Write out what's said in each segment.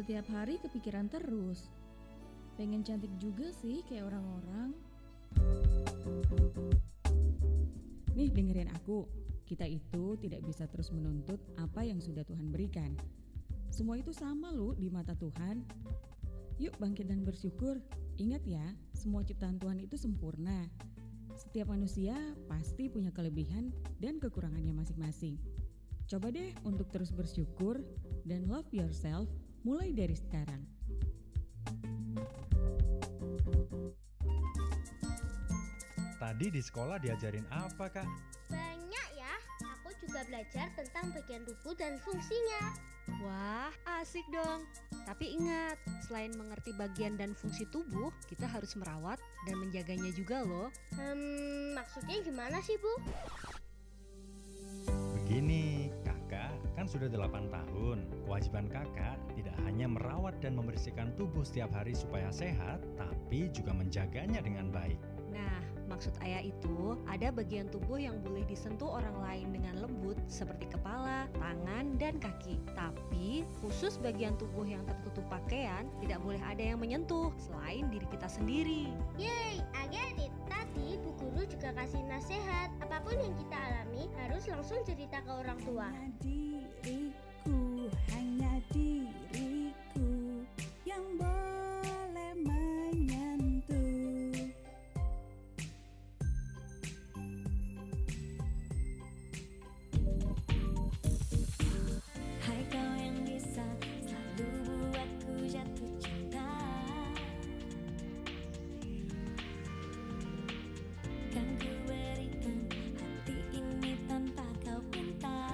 Setiap hari kepikiran terus. Pengen cantik juga sih kayak orang-orang. Nih dengerin aku, kita itu tidak bisa terus menuntut apa yang sudah Tuhan berikan. Semua itu sama loh di mata Tuhan. Yuk bangkit dan bersyukur. Ingat ya, semua ciptaan Tuhan itu sempurna. Setiap manusia pasti punya kelebihan dan kekurangannya masing-masing. Coba deh untuk terus bersyukur dan love yourself mulai dari sekarang. Tadi di sekolah diajarin apa, Kak? Banyak ya, aku juga belajar tentang bagian tubuh dan fungsinya. Wah, asik dong. Tapi ingat, selain mengerti bagian dan fungsi tubuh, kita harus merawat dan menjaganya juga loh. Maksudnya gimana sih, Bu? Begini, kakak kan sudah 8 tahun. Kewajiban kakak tidak hanya merawat dan membersihkan tubuh setiap hari supaya sehat, tapi juga menjaganya dengan baik. Nah, maksud ayah itu ada bagian tubuh yang boleh disentuh orang lain dengan lembut seperti kepala, tangan, dan kaki. Tapi khusus bagian tubuh yang tertutup pakaian tidak boleh ada yang menyentuh selain diri kita sendiri. Yeay, I get it. Tadi Bu Guru juga kasih nasihat. Apapun yang kita alami harus langsung cerita ke orang tua. Hanya diriku yang boleh menyentuh. Hai kau yang bisa selalu buatku jatuh cinta, kan ku berikan hati ini tanpa kau pinta.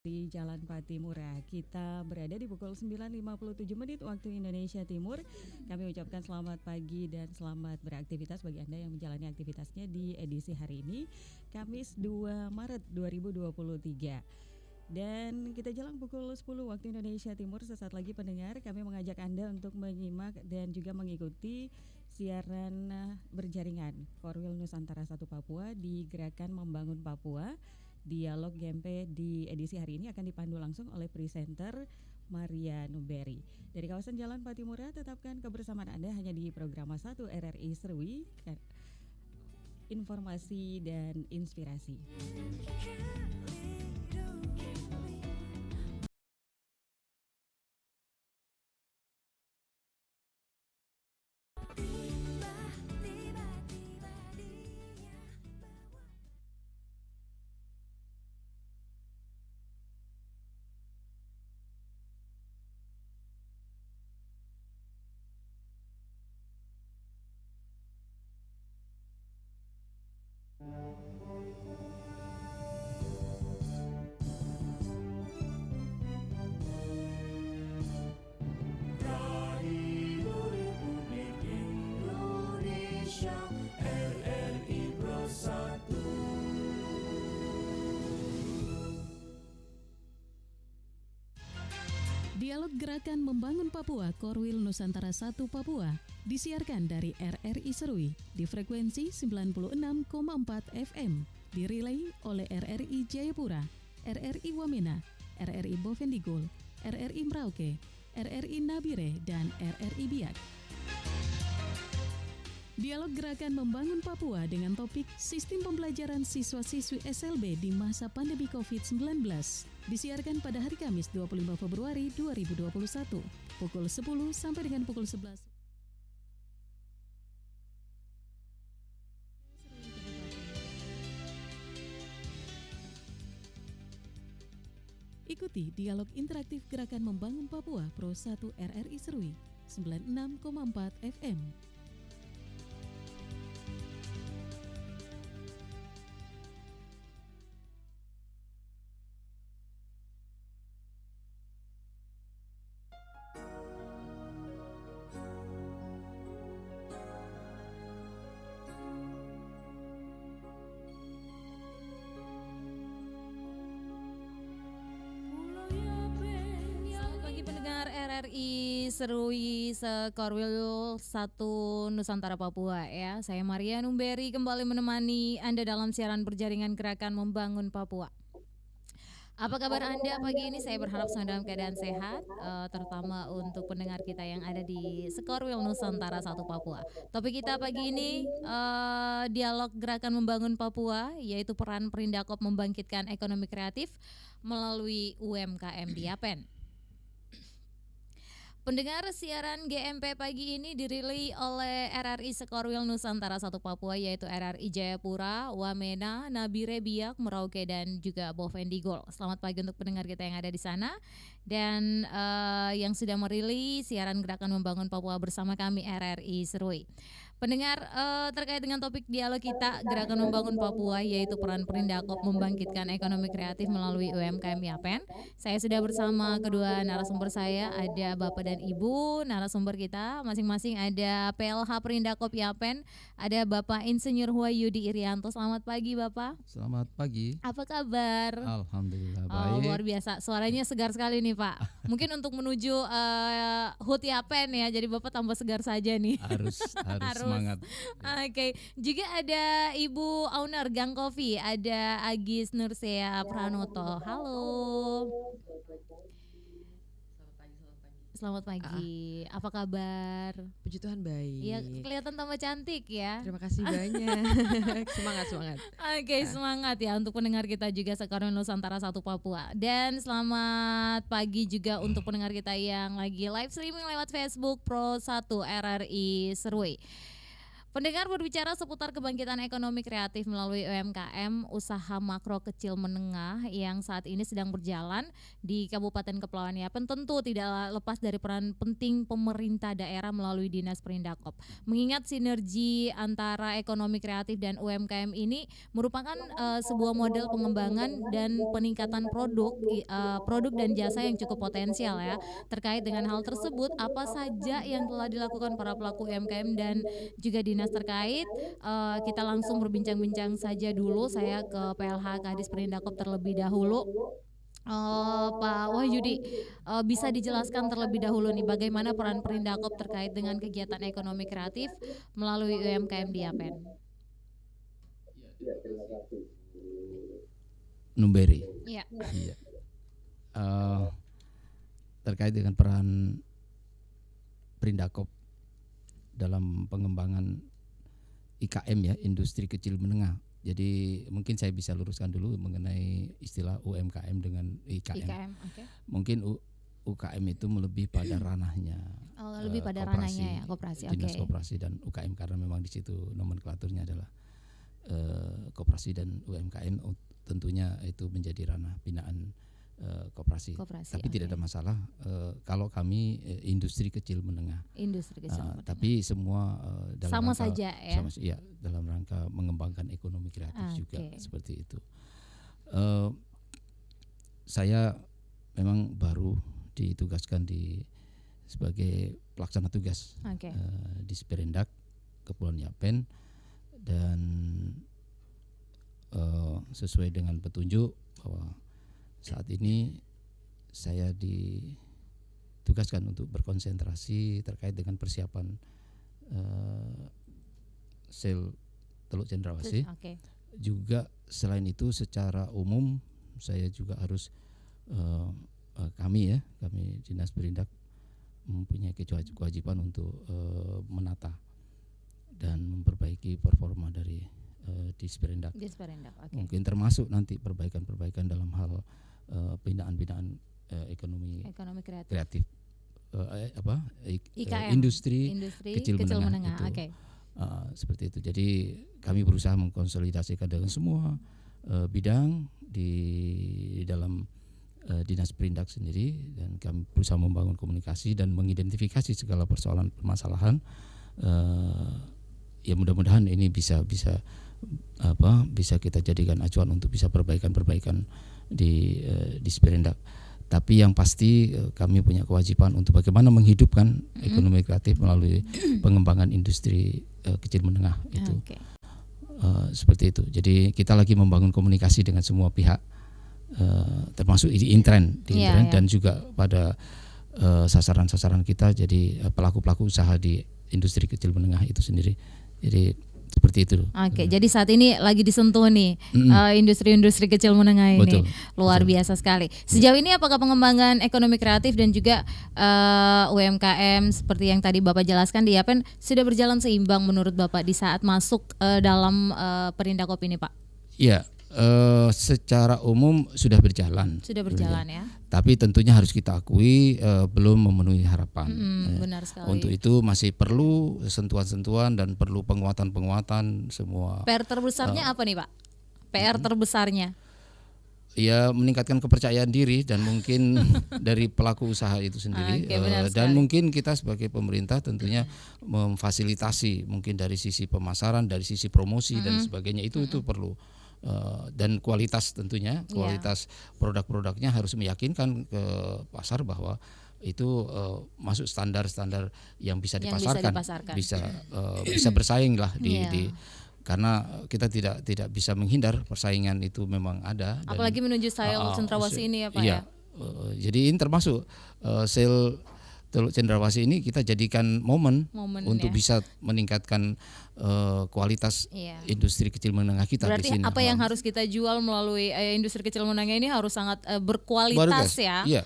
di Jalan Patimura. Kita berada di pukul 9.57 waktu Indonesia Timur. Kami ucapkan selamat pagi dan selamat beraktivitas bagi Anda yang menjalani aktivitasnya di edisi hari ini, Kamis 2 Maret 2023. Dan kita jalan pukul 10 waktu Indonesia Timur. Sesaat lagi pendengar, kami mengajak Anda untuk menyimak dan juga mengikuti siaran berjaringan Korwil Nusantara 1 Papua di Gerakan Membangun Papua. Dialog GMP di edisi hari ini akan dipandu langsung oleh presenter Maria Numberi. Dari kawasan Jalan Patimura, tetapkan kebersamaan Anda hanya di program 1 RRI Serui, informasi dan inspirasi. Dialog Gerakan Membangun Papua Korwil Nusantara 1 Papua disiarkan dari RRI Serui di frekuensi 96,4 FM, direlay oleh RRI Jayapura, RRI Wamena, RRI Bovendigul, RRI Merauke, RRI Nabire, dan RRI Biak. Dialog Gerakan Membangun Papua dengan topik Sistem Pembelajaran Siswa-Siswi SLB di Masa Pandemi COVID-19 disiarkan pada hari Kamis 25 Februari 2021 pukul 10 sampai dengan pukul 11. Ikuti dialog interaktif Gerakan Membangun Papua Pro 1 RRI Serui 96,4 FM. RRI Serui Sekorwil 1 Nusantara Papua ya. Saya Maria Numberi kembali menemani Anda dalam siaran berjaringan Gerakan Membangun Papua. Apa kabar Anda pagi ini? Saya berharap sedang dalam keadaan sehat, terutama untuk pendengar kita yang ada di Sekorwil Nusantara 1 Papua. Topik kita pagi ini dialog Gerakan Membangun Papua, yaitu peran Perindakop membangkitkan ekonomi kreatif melalui UMKM di Yapen. Pendengar, siaran GMP pagi ini dirilai oleh RRI Sekorwil Nusantara 1 Papua, yaitu RRI Jayapura, Wamena, Nabire, Biak, Merauke, dan juga Bovendigul. Selamat pagi untuk pendengar kita yang ada di sana dan yang sudah merilis siaran Gerakan Membangun Papua bersama kami RRI Serui. Pendengar, terkait dengan topik dialog kita Gerakan Membangun Papua, yaitu peran Perindakop membangkitkan ekonomi kreatif melalui UMKM Yapen. Saya sudah bersama kedua narasumber saya, ada Bapak dan Ibu narasumber kita. Masing-masing ada PLH Perindakop Yapen, ada Bapak Insinyur Huayudi Irianto. Selamat pagi Bapak. Selamat pagi. Apa kabar? Alhamdulillah baik. Oh, luar biasa, suaranya segar sekali nih Pak. Mungkin untuk menuju HUT Yapen ya, jadi Bapak tambah segar saja nih. Harus semangat. Oke. Juga ada Ibu owner Gang Coffee, ada Agis Nursea Pranoto. Halo. Selamat pagi. Apa kabar? Puji Tuhan baik. Iya, kelihatan tambah cantik ya. Terima kasih banyak. Semangat. Oke, semangat ya untuk pendengar kita juga Sekorwil Nusantara 1 Papua. Dan selamat pagi juga untuk pendengar kita yang lagi live streaming lewat Facebook Pro 1 RRI Serui. Pendengar, berbicara seputar kebangkitan ekonomi kreatif melalui UMKM, usaha makro kecil menengah yang saat ini sedang berjalan di Kabupaten Kepulauan Yapen tentu tidak lepas dari peran penting pemerintah daerah melalui Dinas Perindakop. Mengingat sinergi antara ekonomi kreatif dan UMKM ini merupakan sebuah model pengembangan dan peningkatan produk dan jasa yang cukup potensial ya. Terkait dengan hal tersebut, apa saja yang telah dilakukan para pelaku UMKM dan juga dinas terkait, kita langsung berbincang-bincang saja dulu. Saya ke PLH Kadis Perindakop terlebih dahulu. Pak Wahyudi, bisa dijelaskan terlebih dahulu nih bagaimana peran Perindakop terkait dengan kegiatan ekonomi kreatif melalui UMKM di Yapen? Numberi. Iya. Iya. Terkait dengan peran Perindakop dalam pengembangan IKM ya, industri kecil menengah. Jadi mungkin saya bisa luruskan dulu mengenai istilah UMKM dengan IKM. Okay. Mungkin UKM itu lebih pada ranahnya. Lebih pada koperasi, ranahnya ya, koperasi. Dinas Koperasi dan UKM, karena memang di situ nomenklaturnya adalah koperasi dan UMKM. Tentunya itu menjadi ranah binaan koperasi. Tapi tidak ada masalah kalau kami industri kecil menengah. Industri kecil menengah. Tapi semua dalam sama rangka, saja ya. Ya, dalam rangka mengembangkan ekonomi kreatif juga seperti itu. Saya memang baru ditugaskan sebagai pelaksana tugas di Sperindak Kepulauan Yapen, dan sesuai dengan petunjuk bahwa saat ini saya ditugaskan untuk berkonsentrasi terkait dengan persiapan sel Teluk Cendrawasih. Juga selain itu secara umum saya juga harus kami Dinas Perindak mempunyai kewajiban untuk menata dan memperbaiki performa dari di Sperindak. Mungkin termasuk nanti perbaikan-perbaikan dalam hal binaan-binaan ekonomi kreatif, IKM, industri kecil menengah itu. Seperti itu. Jadi kami berusaha mengkonsolidasikan dengan semua bidang di dalam Dinas Perindak sendiri, dan kami berusaha membangun komunikasi dan mengidentifikasi segala persoalan permasalahan. Ya mudah-mudahan ini bisa kita jadikan acuan untuk bisa perbaikan di Sperindak. Tapi yang pasti kami punya kewajiban untuk bagaimana menghidupkan ekonomi kreatif melalui pengembangan industri kecil menengah itu. Seperti itu. Jadi kita lagi membangun komunikasi dengan semua pihak, termasuk di intern dan juga pada sasaran-sasaran kita, jadi pelaku-pelaku usaha di industri kecil menengah itu sendiri. Jadi seperti itu. Jadi saat ini lagi disentuh nih industri-industri kecil menengah ini. Luar biasa sekali. Sejauh ini apakah pengembangan ekonomi kreatif dan juga UMKM seperti yang tadi Bapak jelaskan di Yapen sudah berjalan seimbang menurut Bapak di saat masuk dalam Perindakop ini, Pak? Iya. Secara umum sudah berjalan. Ya. Tapi tentunya harus kita akui belum memenuhi harapan. Benar sekali. Untuk itu masih perlu sentuhan-sentuhan dan perlu penguatan-penguatan semua. PR terbesarnya apa nih, Pak? PR terbesarnya? Ya meningkatkan kepercayaan diri dan mungkin dari pelaku usaha itu sendiri. Dan mungkin kita sebagai pemerintah tentunya memfasilitasi mungkin dari sisi pemasaran, dari sisi promosi dan sebagainya, itu perlu. Dan kualitas tentunya kualitas produk-produknya harus meyakinkan ke pasar bahwa itu masuk standar-standar yang bisa dipasarkan, bisa bersaing lah karena kita tidak bisa menghindar, persaingan itu memang ada. Apalagi menuju sel Cendrawasih ini ya Pak ya. Jadi ini termasuk sel Teluk Cendrawasih ini kita jadikan momen untuk bisa meningkatkan kualitas industri kecil menengah kita. Berarti di sini. Apa yang harus kita jual melalui industri kecil menengah ini harus sangat berkualitas ya. Iya,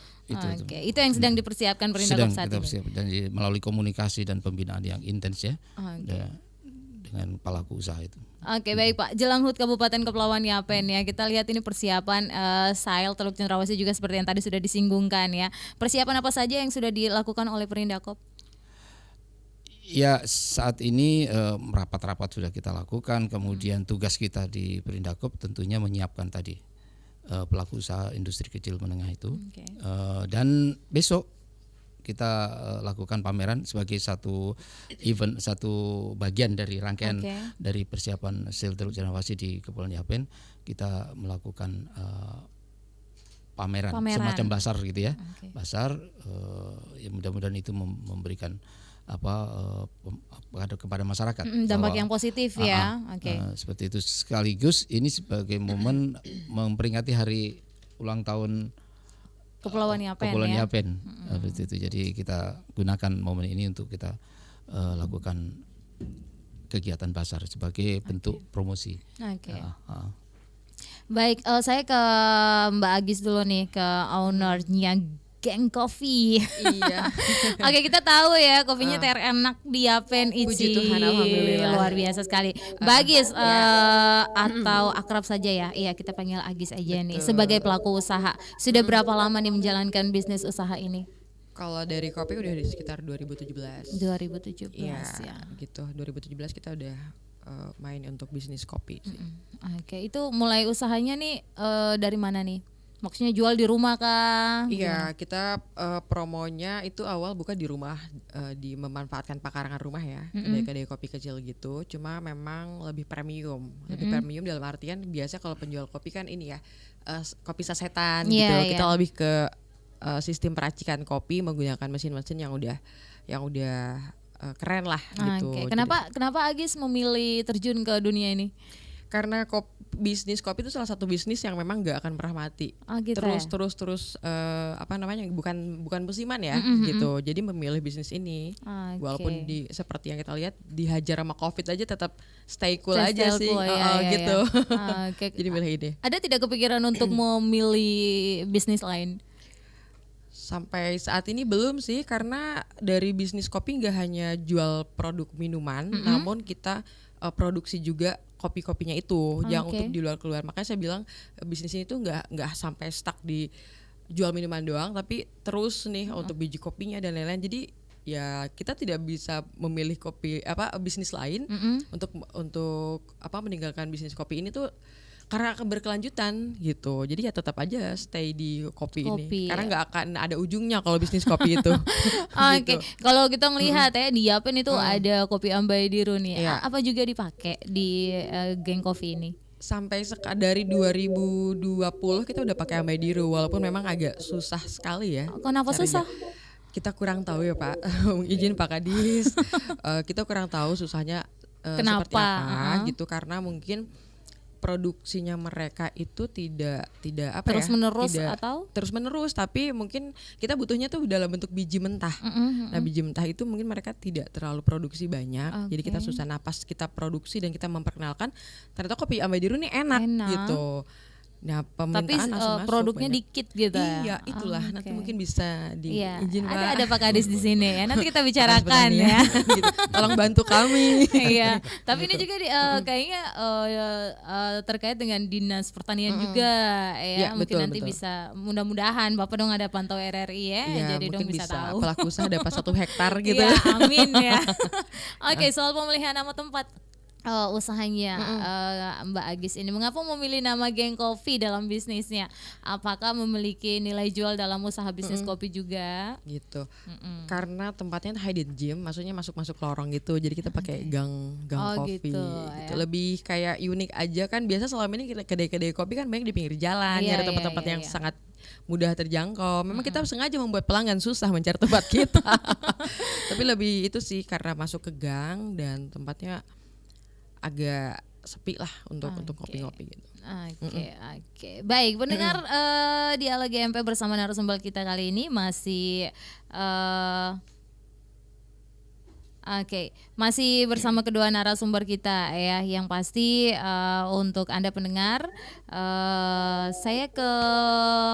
itu yang sedang dipersiapkan Perindakop saat ini. Dan melalui komunikasi dan pembinaan yang intens ya. Dengan pelaku usaha itu. Baik Pak. Jelang HUT Kabupaten Kepulauan Yapen ya, kita lihat ini persiapan SAIL Teluk Cendrawasih juga seperti yang tadi sudah disinggungkan ya. Persiapan apa saja yang sudah dilakukan oleh Perindakop? Ya saat ini rapat-rapat sudah kita lakukan, kemudian tugas kita di Perindakop tentunya menyiapkan tadi pelaku usaha industri kecil menengah itu, dan besok kita lakukan pameran sebagai satu event, satu bagian dari rangkaian dari persiapan Sel Teluk Cendrawasih di Kepulauan Yapen. Kita melakukan pameran semacam basar gitu ya, basar. Ya mudah-mudahan itu memberikan kepada masyarakat dampak yang positif ya. Seperti itu, sekaligus ini sebagai momen memperingati hari ulang tahun Kepulauan Yapen. Seperti itu. Jadi kita gunakan momen ini untuk kita lakukan kegiatan basar sebagai bentuk promosi. Baik, saya ke Mbak Agis dulu nih, ke ownernya Geng Coffee. Iya. Oke, kita tahu ya kopinya terenak di Yapen Ici. Puji Tuhan, alhamdulillah. Luar biasa sekali. Mbak Agis atau akrab saja ya. Iya, kita panggil Agis aja nih. Sebagai pelaku usaha, sudah berapa lama nih menjalankan bisnis usaha ini? Kalau dari kopi udah di sekitar 2017. 2017 ya. Gitu. 2017 kita udah main untuk bisnis kopi sih. Oke, itu mulai usahanya nih dari mana nih? Maksudnya jual di rumah kah? Iya, kita promonya itu awal bukan di rumah, di memanfaatkan pekarangan rumah ya, kedai-kedai kopi kecil gitu. Cuma memang lebih premium, premium dalam artian biasa kalau penjual kopi kan ini ya, kopi sasetan gitu. Kita lebih ke sistem peracikan kopi menggunakan mesin-mesin yang udah keren lah gitu. Kenapa Agis memilih terjun ke dunia ini? Karena bisnis kopi itu salah satu bisnis yang memang nggak akan pernah mati. Terus bukan musiman ya gitu. Jadi memilih bisnis ini walaupun seperti yang kita lihat dihajar sama COVID aja tetap stay cool aja sih. Gitu. Jadi milih ini. Ada tidak kepikiran untuk memilih bisnis lain? Sampai saat ini belum sih, karena dari bisnis kopi nggak hanya jual produk minuman, namun kita produksi juga kopi-kopinya itu yang untuk di luar keluar. Makanya saya bilang bisnis ini tuh nggak sampai stuck di jual minuman doang, tapi terus nih untuk biji kopinya dan lain-lain. Jadi ya kita tidak bisa memilih bisnis lain untuk meninggalkan bisnis kopi ini tuh karena berkelanjutan gitu. Jadi ya tetap aja stay di kopi ini. Karena nggak akan ada ujungnya kalau bisnis kopi itu. Oke. Kalau kita ngelihat ya di Yapen itu ada kopi Ambaediru nih. Apa juga dipakai di Geng Coffee ini? Sampai dari 2020 kita udah pakai Ambaediru, walaupun memang agak susah sekali ya. Kenapa susah? Kita kurang tahu ya Pak. Izin Pak Kadis. Kita kurang tahu susahnya seperti apa gitu, karena mungkin produksinya mereka itu tidak terus menerus atau terus menerus, tapi mungkin kita butuhnya tuh dalam bentuk biji mentah. Nah biji mentah itu mungkin mereka tidak terlalu produksi banyak, jadi kita susah napas kita produksi dan kita memperkenalkan ternyata kopi Ambaediru ini enak gitu. Nah, tapi produknya banyak. Dikit gitu. Iya, itulah. Nanti mungkin bisa diizinkan. Ada Pak Kadis di sini ya. Nanti kita bicarakan ya. Gitu. Tolong bantu kami. Iya. Tapi ini juga kayaknya terkait dengan Dinas Pertanian juga ya. Mungkin nanti bisa, mudah-mudahan Bapak dong ada pantau RRI ya. Jadi dong bisa tahu. Pelaku usaha dapat 1 hektar gitu. Iya, amin ya. Oke, soal pemilihan nama tempat usahanya Mbak Agis ini, mengapa memilih nama Geng Coffee dalam bisnisnya? Apakah memiliki nilai jual dalam usaha bisnis kopi juga? Gitu. Karena tempatnya hidden gem, maksudnya masuk lorong gitu. Jadi kita pakai gang kopi. Gitu. Lebih kayak unik aja kan. Biasa selama ini kedai-kedai kopi kan banyak di pinggir jalan, ada tempat-tempat yang sangat mudah terjangkau. Memang kita sengaja membuat pelanggan susah mencari tempat kita. Tapi lebih itu sih karena masuk ke gang dan tempatnya agak sepi lah untuk ngopi-ngopi gitu. Oke. Baik, pendengar Dialog GMP bersama narasumber kita kali ini masih masih bersama kedua narasumber kita ya, yang pasti untuk Anda pendengar, saya ke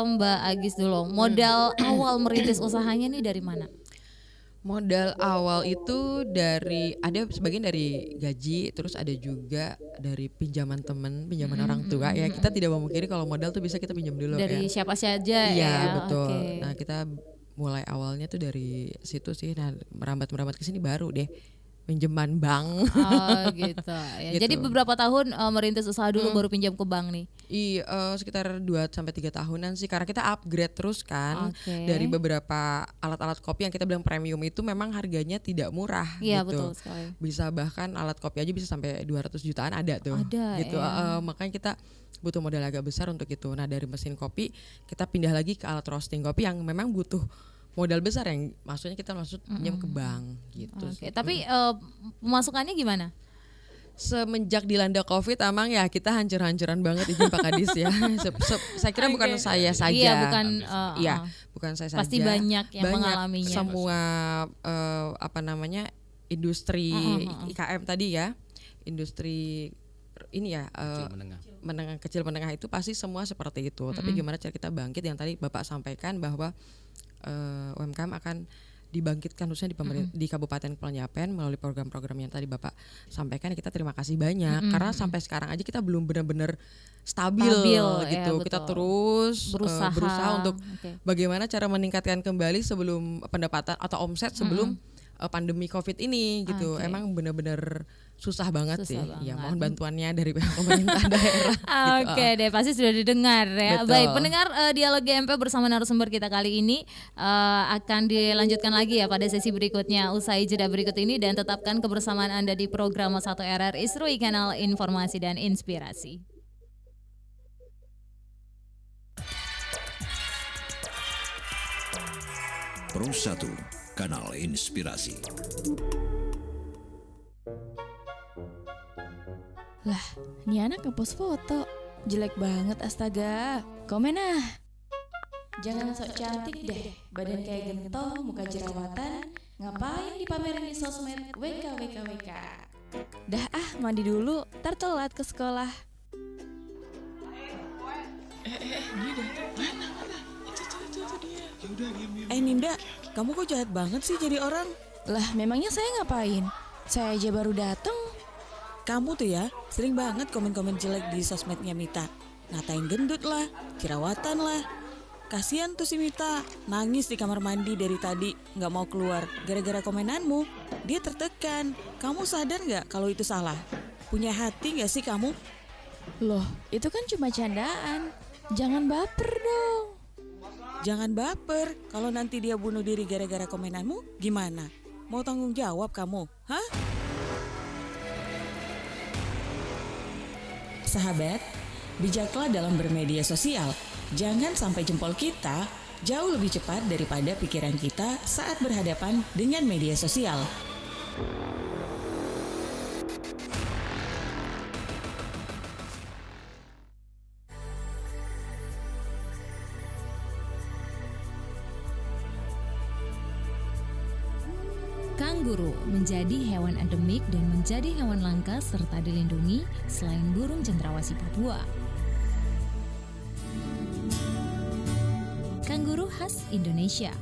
Mbak Agis dulu. Modal awal merintis usahanya nih dari mana? Modal awal itu ada sebagian dari gaji, terus ada juga dari pinjaman teman, pinjaman orang tua ya. Kita tidak memungkiri kalau modal tuh bisa kita pinjam dulu dari siapa saja. Iya, betul. Nah, kita mulai awalnya tuh dari situ sih. Nah, merambat ke sini baru deh pinjaman bank. Oh gitu. Ya. Gitu. Jadi beberapa tahun merintis usaha dulu baru pinjam ke bank nih. Sekitar 2-3 tahunan sih, karena kita upgrade terus kan. Oke. Dari beberapa alat-alat kopi yang kita bilang premium itu memang harganya tidak murah. Iya gitu. betul sekali. Bisa bahkan alat kopi aja bisa sampai 200 jutaan ada tuh. Ada, gitu. ya. Makanya kita butuh modal agak besar untuk itu. Nah dari mesin kopi kita pindah lagi ke alat roasting kopi yang memang butuh modal besar, yang maksudnya kita pinjam ke bank gitu. Oke. Tapi pemasukannya gimana? Semenjak dilanda COVID emang ya kita hancur-hancuran banget izin Pak Kadis ya. Saya kira bukan saya saja. Iya, bukan bukan saya saja. Pasti banyak yang mengalaminya. Semua industri IKM tadi ya. Industri ini ya kecil menengah itu pasti semua seperti itu. Tapi gimana cara kita bangkit, yang tadi Bapak sampaikan bahwa UMKM akan dibangkitkan khususnya di Kabupaten Kepulauan Yapen melalui program-program yang tadi Bapak sampaikan. Kita terima kasih banyak karena sampai sekarang aja kita belum benar-benar stabil gitu. Ya, kita terus berusaha untuk bagaimana cara meningkatkan kembali sebelum pendapatan atau omset sebelum pandemi COVID ini gitu. Emang benar-benar susah banget sih. Ya mohon bantuannya dari pemerintah daerah. Oke deh, pasti sudah didengar ya. Betul. Baik, pendengar dialog GMP bersama narasumber kita kali ini akan dilanjutkan lagi ya pada sesi berikutnya usai jeda berikut ini, dan tetapkan kebersamaan Anda di program 1 RRI Serui, kanal informasi dan inspirasi. Pro 1, kanal inspirasi. Lah, ini anak ngepost foto. Jelek banget astaga. Komen ah. Jangan sok cantik deh. Badan kayak gentong, muka jerawatan. Ngapain dipamerin di sosmed? WK. Dah ah, mandi dulu. Ntar telat ke sekolah. Dia datang. Mana? Itu dia. Yaudah, diam. Ninda, kamu kok jahat banget sih jadi orang? Lah, memangnya saya ngapain? Saya aja baru datang. Kamu tuh ya, sering banget komen-komen jelek di sosmednya Mita. Ngatain gendut lah, jerawatan lah. Kasian tuh si Mita, nangis di kamar mandi dari tadi, gak mau keluar. Gara-gara komenanmu, dia tertekan. Kamu sadar gak kalau itu salah? Punya hati gak sih kamu? Loh, itu kan cuma candaan. Jangan baper dong. Jangan baper, kalau nanti dia bunuh diri gara-gara komenanmu, gimana? Mau tanggung jawab kamu? Hah? Sahabat, bijaklah dalam bermedia sosial. Jangan sampai jempol kita jauh lebih cepat daripada pikiran kita saat berhadapan dengan media sosial. Kanguru menjadi hewan endemik dan menjadi hewan langka serta dilindungi selain burung cendrawasih Papua. Kanguru khas Indonesia,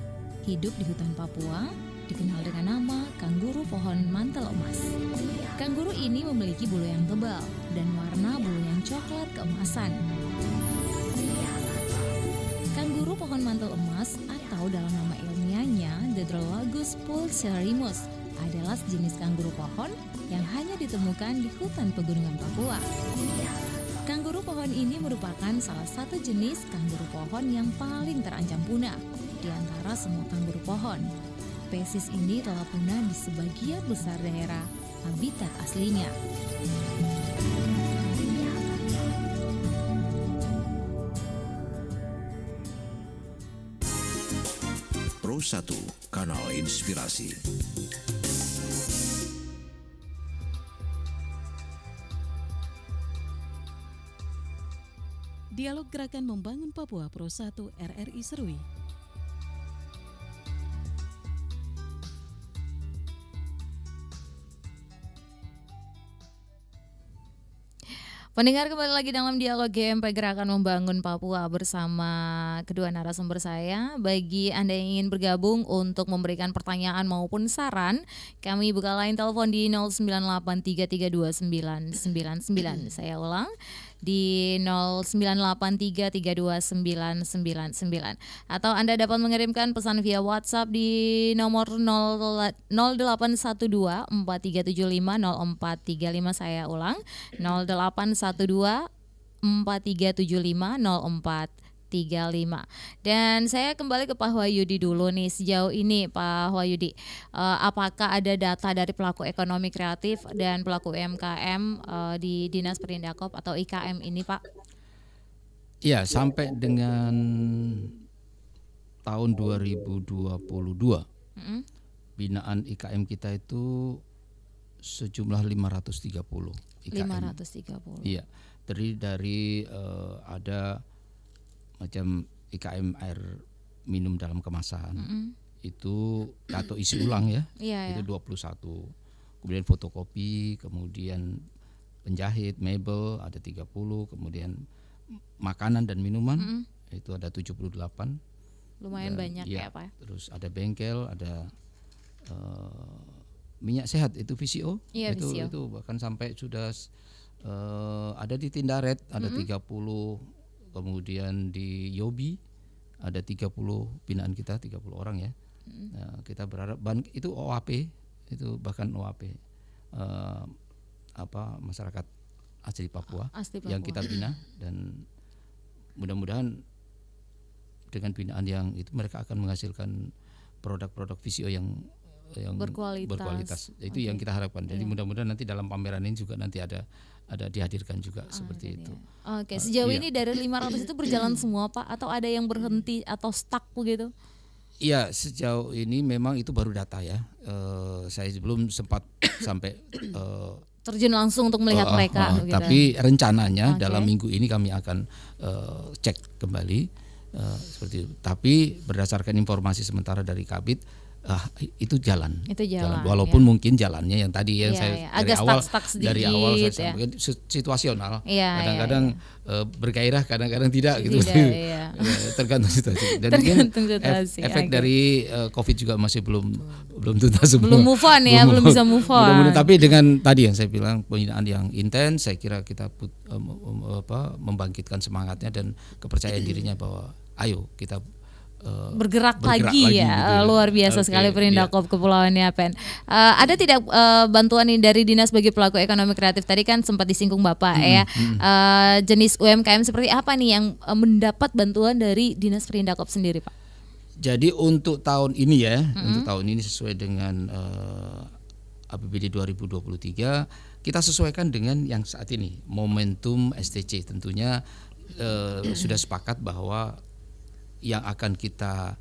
hidup di hutan Papua, dikenal dengan nama kanguru pohon mantel emas. Kanguru ini memiliki bulu yang tebal dan warna bulu yang coklat keemasan. Kanguru pohon mantel emas atau dalam nama ilmiahnya Dendrolagus pulsarimus adalah sejenis kanguru pohon yang hanya ditemukan di hutan pegunungan Papua. Kanguru pohon ini merupakan salah satu jenis kanguru pohon yang paling terancam punah di antara semua kanguru pohon. Spesies ini telah punah di sebagian besar daerah habitat aslinya. Pro 1, kanal inspirasi. Dialog Gerakan Membangun Papua Pro 1 RRI Serui. Pendengar, kembali lagi dalam dialog GMP Gerakan Membangun Papua bersama kedua narasumber saya. Bagi Anda yang ingin bergabung untuk memberikan pertanyaan maupun saran, kami buka line telepon di 0983329999. Saya ulang, di 0983329999 atau Anda dapat mengirimkan pesan via WhatsApp di nomor 0812-4375-0435. Saya ulang 0812-4375-0435. Dan saya kembali ke Pak Wahyudi dulu nih. Sejauh ini Pak Wahyudi, apakah ada data dari pelaku ekonomi kreatif dan pelaku UMKM di Dinas Perindakop atau IKM ini, Pak? Ya, sampai dengan tahun 2022 binaan IKM kita itu sejumlah 530 IKM. 530. Iya, terdiri dari ada macam IKM air minum dalam kemasan, itu atau isi ulang ya, itu 21. Kemudian fotokopi, kemudian penjahit, mebel ada 30, kemudian makanan dan minuman itu ada 78. Lumayan banyak ya Pak. Terus ada bengkel, ada minyak sehat itu VCO, itu bahkan sampai sudah ada di Tindaret ada 30. Kemudian di Yobi ada 30 binaan kita 30 orang ya. Nah, kita berharap itu OAP, itu bahkan OAP masyarakat asli Papua yang kita bina, dan mudah-mudahan dengan binaan yang itu mereka akan menghasilkan produk-produk VCO yang berkualitas. Itu yang kita harapkan. Jadi mudah-mudahan nanti dalam pameran ini juga nanti ada dihadirkan juga seperti itu. Oke, sejauh ini dari 500 itu berjalan semua Pak, atau ada yang berhenti atau stuck begitu? Iya, sejauh ini memang itu baru data ya. Saya belum sempat sampai terjun langsung untuk melihat mereka. Gitu. Tapi rencananya dalam minggu ini kami akan cek kembali seperti itu. Tapi berdasarkan informasi sementara dari Kabid, itu jalan. Walaupun mungkin jalannya yang tadi yang saya agak dari awal saya sampaikan situasional. Kadang-kadang bergairah, kadang-kadang tidak gitu. Tergantung situasi. Dan mungkin efek dari COVID juga masih belum tuntas semua. Belum move on ya, belum bisa move on. Tapi dengan tadi yang saya bilang pembinaan yang intens, saya kira kita membangkitkan semangatnya dan kepercayaan dirinya bahwa ayo kita bergerak lagi ya, gitu. Luar biasa sekali Perindakop Kepulauan Yapen. Ada tidak bantuan ini dari Dinas bagi pelaku ekonomi kreatif? Tadi kan sempat disinggung Bapak jenis UMKM seperti apa nih yang mendapat bantuan dari Dinas Perindakop sendiri Pak? Jadi untuk tahun ini ya, untuk tahun ini sesuai dengan APBD 2023 kita sesuaikan dengan yang saat ini momentum STC. Tentunya sudah sepakat bahwa yang akan kita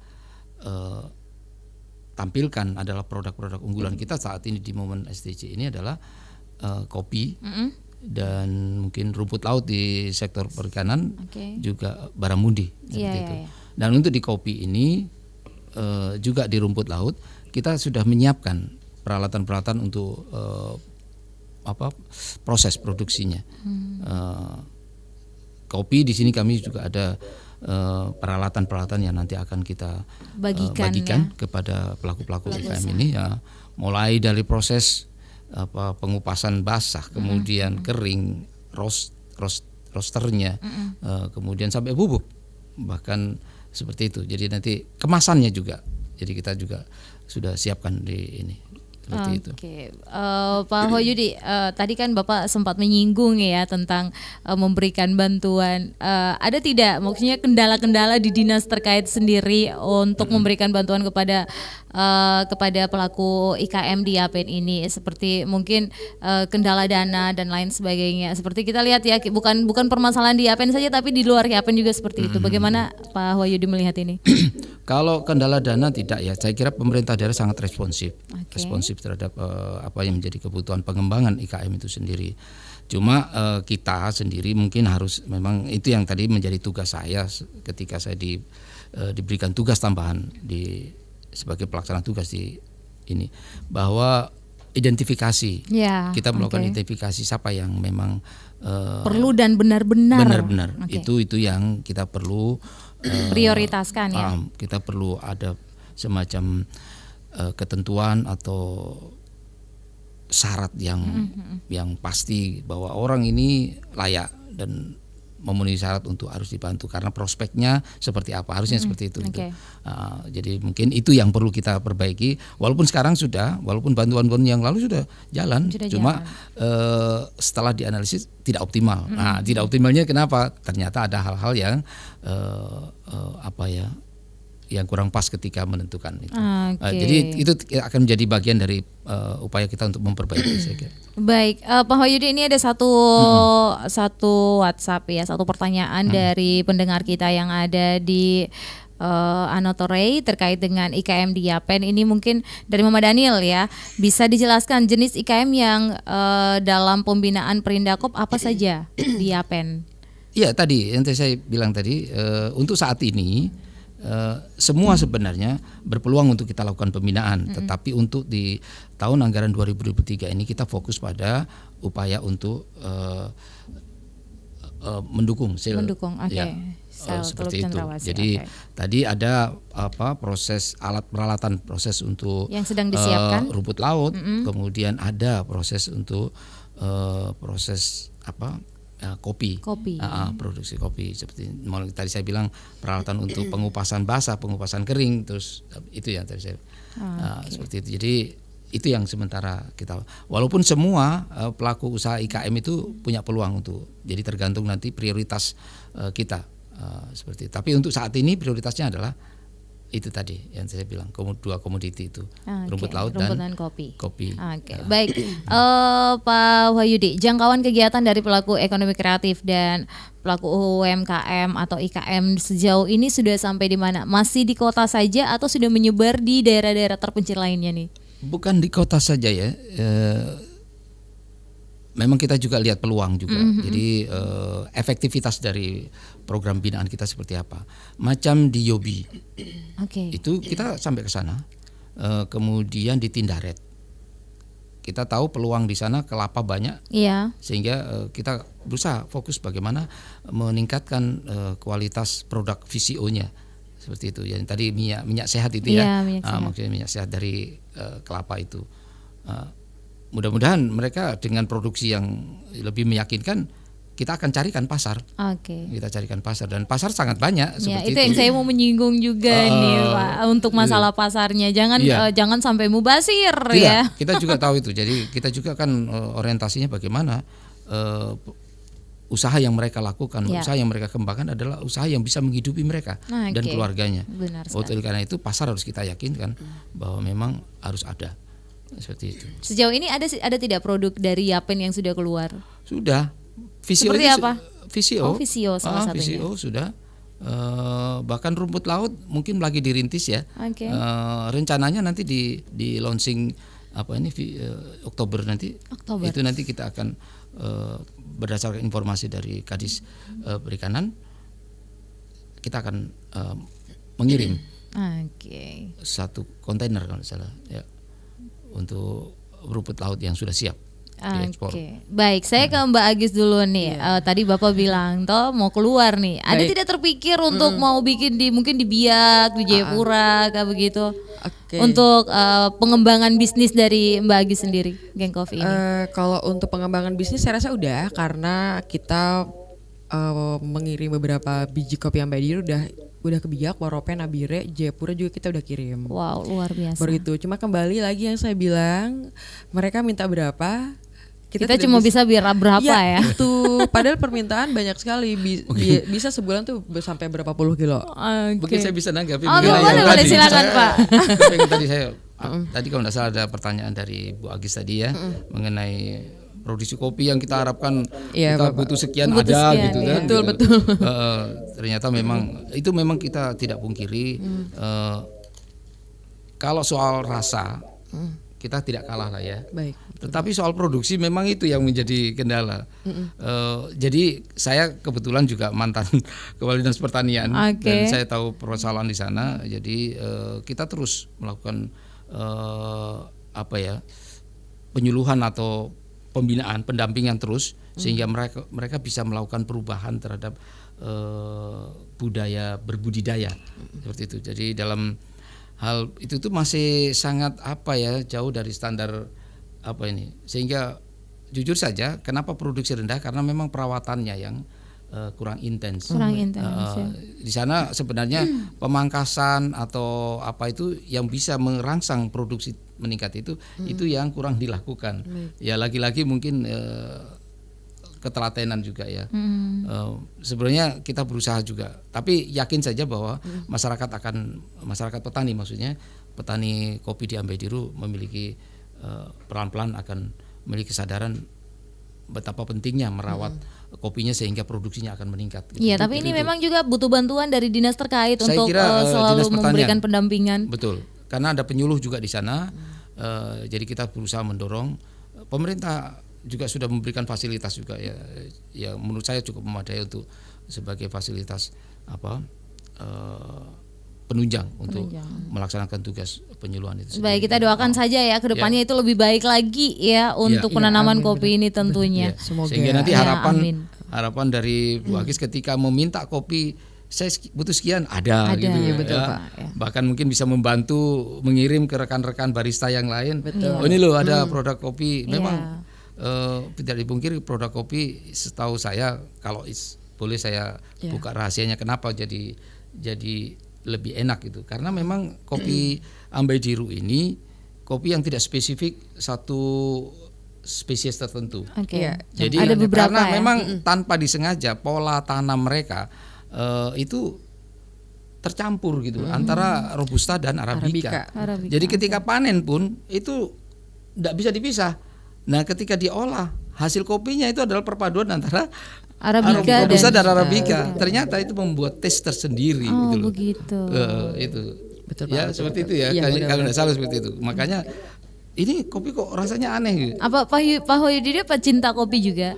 tampilkan adalah produk-produk unggulan kita saat ini di momen SDC ini adalah kopi dan mungkin rumput laut di sektor perikanan, juga baramundi seperti itu. Dan untuk di kopi ini juga di rumput laut kita sudah menyiapkan peralatan-peralatan untuk proses produksinya. Kopi di sini kami juga ada peralatan-peralatan yang nanti akan kita bagikan kepada pelaku-pelaku UMKM ini ya, mulai dari proses pengupasan basah, kemudian kering, roasternya, kemudian sampai bubuk, bahkan seperti itu. Jadi nanti kemasannya juga, jadi kita juga sudah siapkan di ini. Oke, Pak Wahyudi, tadi kan Bapak sempat menyinggung ya tentang memberikan bantuan. Ada tidak maksudnya kendala-kendala di dinas terkait sendiri untuk memberikan bantuan kepada pelaku IKM di Yapen ini, seperti mungkin kendala dana dan lain sebagainya. Seperti kita lihat ya, bukan permasalahan di Yapen saja, tapi di luar Yapen juga seperti itu. Bagaimana Pak Wahyudi melihat ini? Kalau kendala dana tidak ya, saya kira pemerintah daerah sangat responsif terhadap apa yang menjadi kebutuhan pengembangan IKM itu sendiri. Cuma kita sendiri mungkin harus, memang itu yang tadi menjadi tugas saya ketika saya diberikan tugas tambahan sebagai pelaksana tugas di ini, bahwa identifikasi, kita melakukan identifikasi siapa yang memang perlu dan benar-benar itu yang kita perlu prioritaskan ya. Kita perlu ada semacam ketentuan atau syarat yang pasti bahwa orang ini layak memenuhi syarat untuk harus dibantu karena prospeknya seperti apa, harusnya seperti itu. Okay. Jadi mungkin itu yang perlu kita perbaiki. Walaupun sekarang walaupun bantuan-bantuan yang lalu sudah jalan, cuma setelah dianalisis tidak optimal. Nah, tidak optimalnya kenapa? Ternyata ada hal-hal yang yang kurang pas ketika menentukan itu. Jadi itu akan menjadi bagian dari upaya kita untuk memperbaiki, saya kira. Baik, Pak Wahyudi, ini ada satu WhatsApp ya, satu pertanyaan dari pendengar kita yang ada di Anotorei terkait dengan IKM di Yapen. Ini mungkin dari Mama Daniel ya, bisa dijelaskan jenis IKM yang dalam pembinaan Perindakop apa saja di Yapen? Iya, tadi yang saya bilang tadi, untuk saat ini semua sebenarnya berpeluang untuk kita lakukan pembinaan, tetapi untuk di tahun anggaran 2023 ini kita fokus pada upaya untuk mendukung sel. Ya, seperti itu. Jadi tadi ada proses alat peralatan, proses untuk yang sedang disiapkan rumput laut, kemudian ada proses untuk proses kopi. Produksi kopi seperti tadi saya bilang peralatan untuk pengupasan basah, pengupasan kering, terus itu yang tadi saya seperti itu. Jadi itu yang sementara kita. Walaupun semua pelaku usaha IKM itu punya peluang untuk, jadi tergantung nanti prioritas kita seperti itu. Tapi untuk saat ini prioritasnya adalah itu tadi yang saya bilang, dua komoditi itu, rumput laut dan kopi. Baik, Pak Wahyudi, jangkauan kegiatan dari pelaku ekonomi kreatif dan pelaku UMKM atau IKM sejauh ini sudah sampai di mana? Masih di kota saja atau sudah menyebar di daerah-daerah terpencil lainnya nih? Bukan di kota saja ya. Memang kita juga lihat peluang juga. Jadi efektivitas dari program binaan kita seperti apa. Macam di Yobi, itu kita sampai ke sana. Kemudian di Tindaret, kita tahu peluang di sana kelapa banyak, sehingga kita berusaha fokus bagaimana meningkatkan kualitas produk VCO-nya seperti itu. Yang tadi minyak sehat itu maksudnya minyak sehat dari kelapa itu. Mudah-mudahan mereka dengan produksi yang lebih meyakinkan, kita akan carikan pasar. Kita carikan pasar dan pasar sangat banyak. Itu yang saya mau menyinggung juga nih Pak, untuk masalah pasarnya. Jangan sampai mubasir ya. Kita juga tahu itu. Jadi kita juga kan orientasinya bagaimana usaha yang mereka lakukan, usaha yang mereka kembangkan adalah usaha yang bisa menghidupi mereka dan keluarganya. Oleh karena itu pasar harus kita yakinkan bahwa memang harus ada. Seperti itu. Sejauh ini ada tidak produk dari Yapen yang sudah keluar? Sudah. VCO seperti apa? VCO. VCO salah satunya. VCO sudah. Bahkan rumput laut mungkin lagi dirintis ya. Rencananya nanti di launching Oktober nanti. Itu nanti kita akan berdasarkan informasi dari Kadis Perikanan, kita akan mengirim satu kontainer kalau tidak salah ya, untuk rumput laut yang sudah siap diekspor. Baik, saya ke Mbak Agis dulu nih. Tadi Bapak bilang mau keluar nih. Ada tidak terpikir untuk mau bikin mungkin di Biak, di Jayapura kayak begitu? Untuk pengembangan bisnis dari Mbak Agis sendiri, Geng Coffee ini. Kalau untuk pengembangan bisnis saya rasa udah, karena kita mengirim beberapa biji kopi yang Mbak Diri udah ke Biak, Warope, Nabire, Jayapura juga kita udah kirim. Wow, luar biasa. Begitu. Cuma kembali lagi yang saya bilang, mereka minta berapa, kita cuma bisa berapa ya. Itu padahal permintaan banyak sekali. Bisa sebulan tuh sampai berapa puluh kilo. Mungkin saya bisa nanggapi. Boleh silakan Pak. Tadi kalau tidak salah ada pertanyaan dari Bu Agis tadi ya, mengenai produksi kopi yang kita harapkan kita butuh sekian ada gitu kan. Betul. Ternyata memang itu memang kita tidak pungkiri. Kalau soal rasa kita tidak kalah lah ya. Tetapi soal produksi memang itu yang menjadi kendala. Jadi saya kebetulan juga mantan Kepala Dinas Pertanian dan saya tahu persoalan di sana. Jadi kita terus melakukan penyuluhan atau pembinaan, pendampingan terus sehingga mereka bisa melakukan perubahan terhadap budaya berbudidaya seperti itu. Jadi dalam hal itu tuh masih sangat jauh dari standar sehingga jujur saja, kenapa produksi rendah? Karena memang perawatannya yang kurang intens. Ya. Di sana sebenarnya pemangkasan atau apa itu yang bisa merangsang produksi meningkat itu yang kurang dilakukan. Ya lagi-lagi mungkin ketelatenan juga ya. Sebenarnya kita berusaha juga, tapi yakin saja bahwa masyarakat petani, maksudnya petani kopi di Ambediru memiliki pelan-pelan akan memiliki kesadaran betapa pentingnya merawat kopinya sehingga produksinya akan meningkat. Iya, tapi ini memang juga butuh bantuan dari dinas terkait saya untuk kira, selalu memberikan pendampingan. Betul, karena ada penyuluh juga di sana. Jadi kita berusaha mendorong. Pemerintah juga sudah memberikan fasilitas juga ya. Ya menurut saya cukup memadai untuk sebagai fasilitas penunjang untuk melaksanakan tugas penyuluhan itu. Baik, kita doakan saja ya ke depannya itu lebih baik lagi ya untuk penanaman kopi ini tentunya. Semoga. Sehingga nanti harapan dari Bu Agis ketika meminta kopi saya butuh sekian ada gitu ya. Betul, Pak. Bahkan mungkin bisa membantu mengirim ke rekan-rekan barista yang lain. Oh ini loh ada produk kopi. Memang tidak dipungkiri produk kopi setahu saya kalau boleh saya buka rahasianya kenapa jadi lebih enak gitu, karena memang kopi Ambediru ini kopi yang tidak spesifik satu spesies tertentu. Jadi ada beberapa karena memang tanpa disengaja pola tanam mereka itu tercampur gitu antara Robusta dan Arabica. Jadi ketika panen pun itu tidak bisa dipisah. Nah ketika diolah hasil kopinya itu adalah perpaduan antara Robusta dan Arabica. Ternyata itu membuat tes tersendiri gitu loh. Begitu. Itu. Betul, ya betul, seperti betul. itu ya. Iya, Kalau tidak salah seperti itu. Makanya ini kopi kok rasanya aneh gitu. Apa Pak Hoyudi pecinta kopi juga?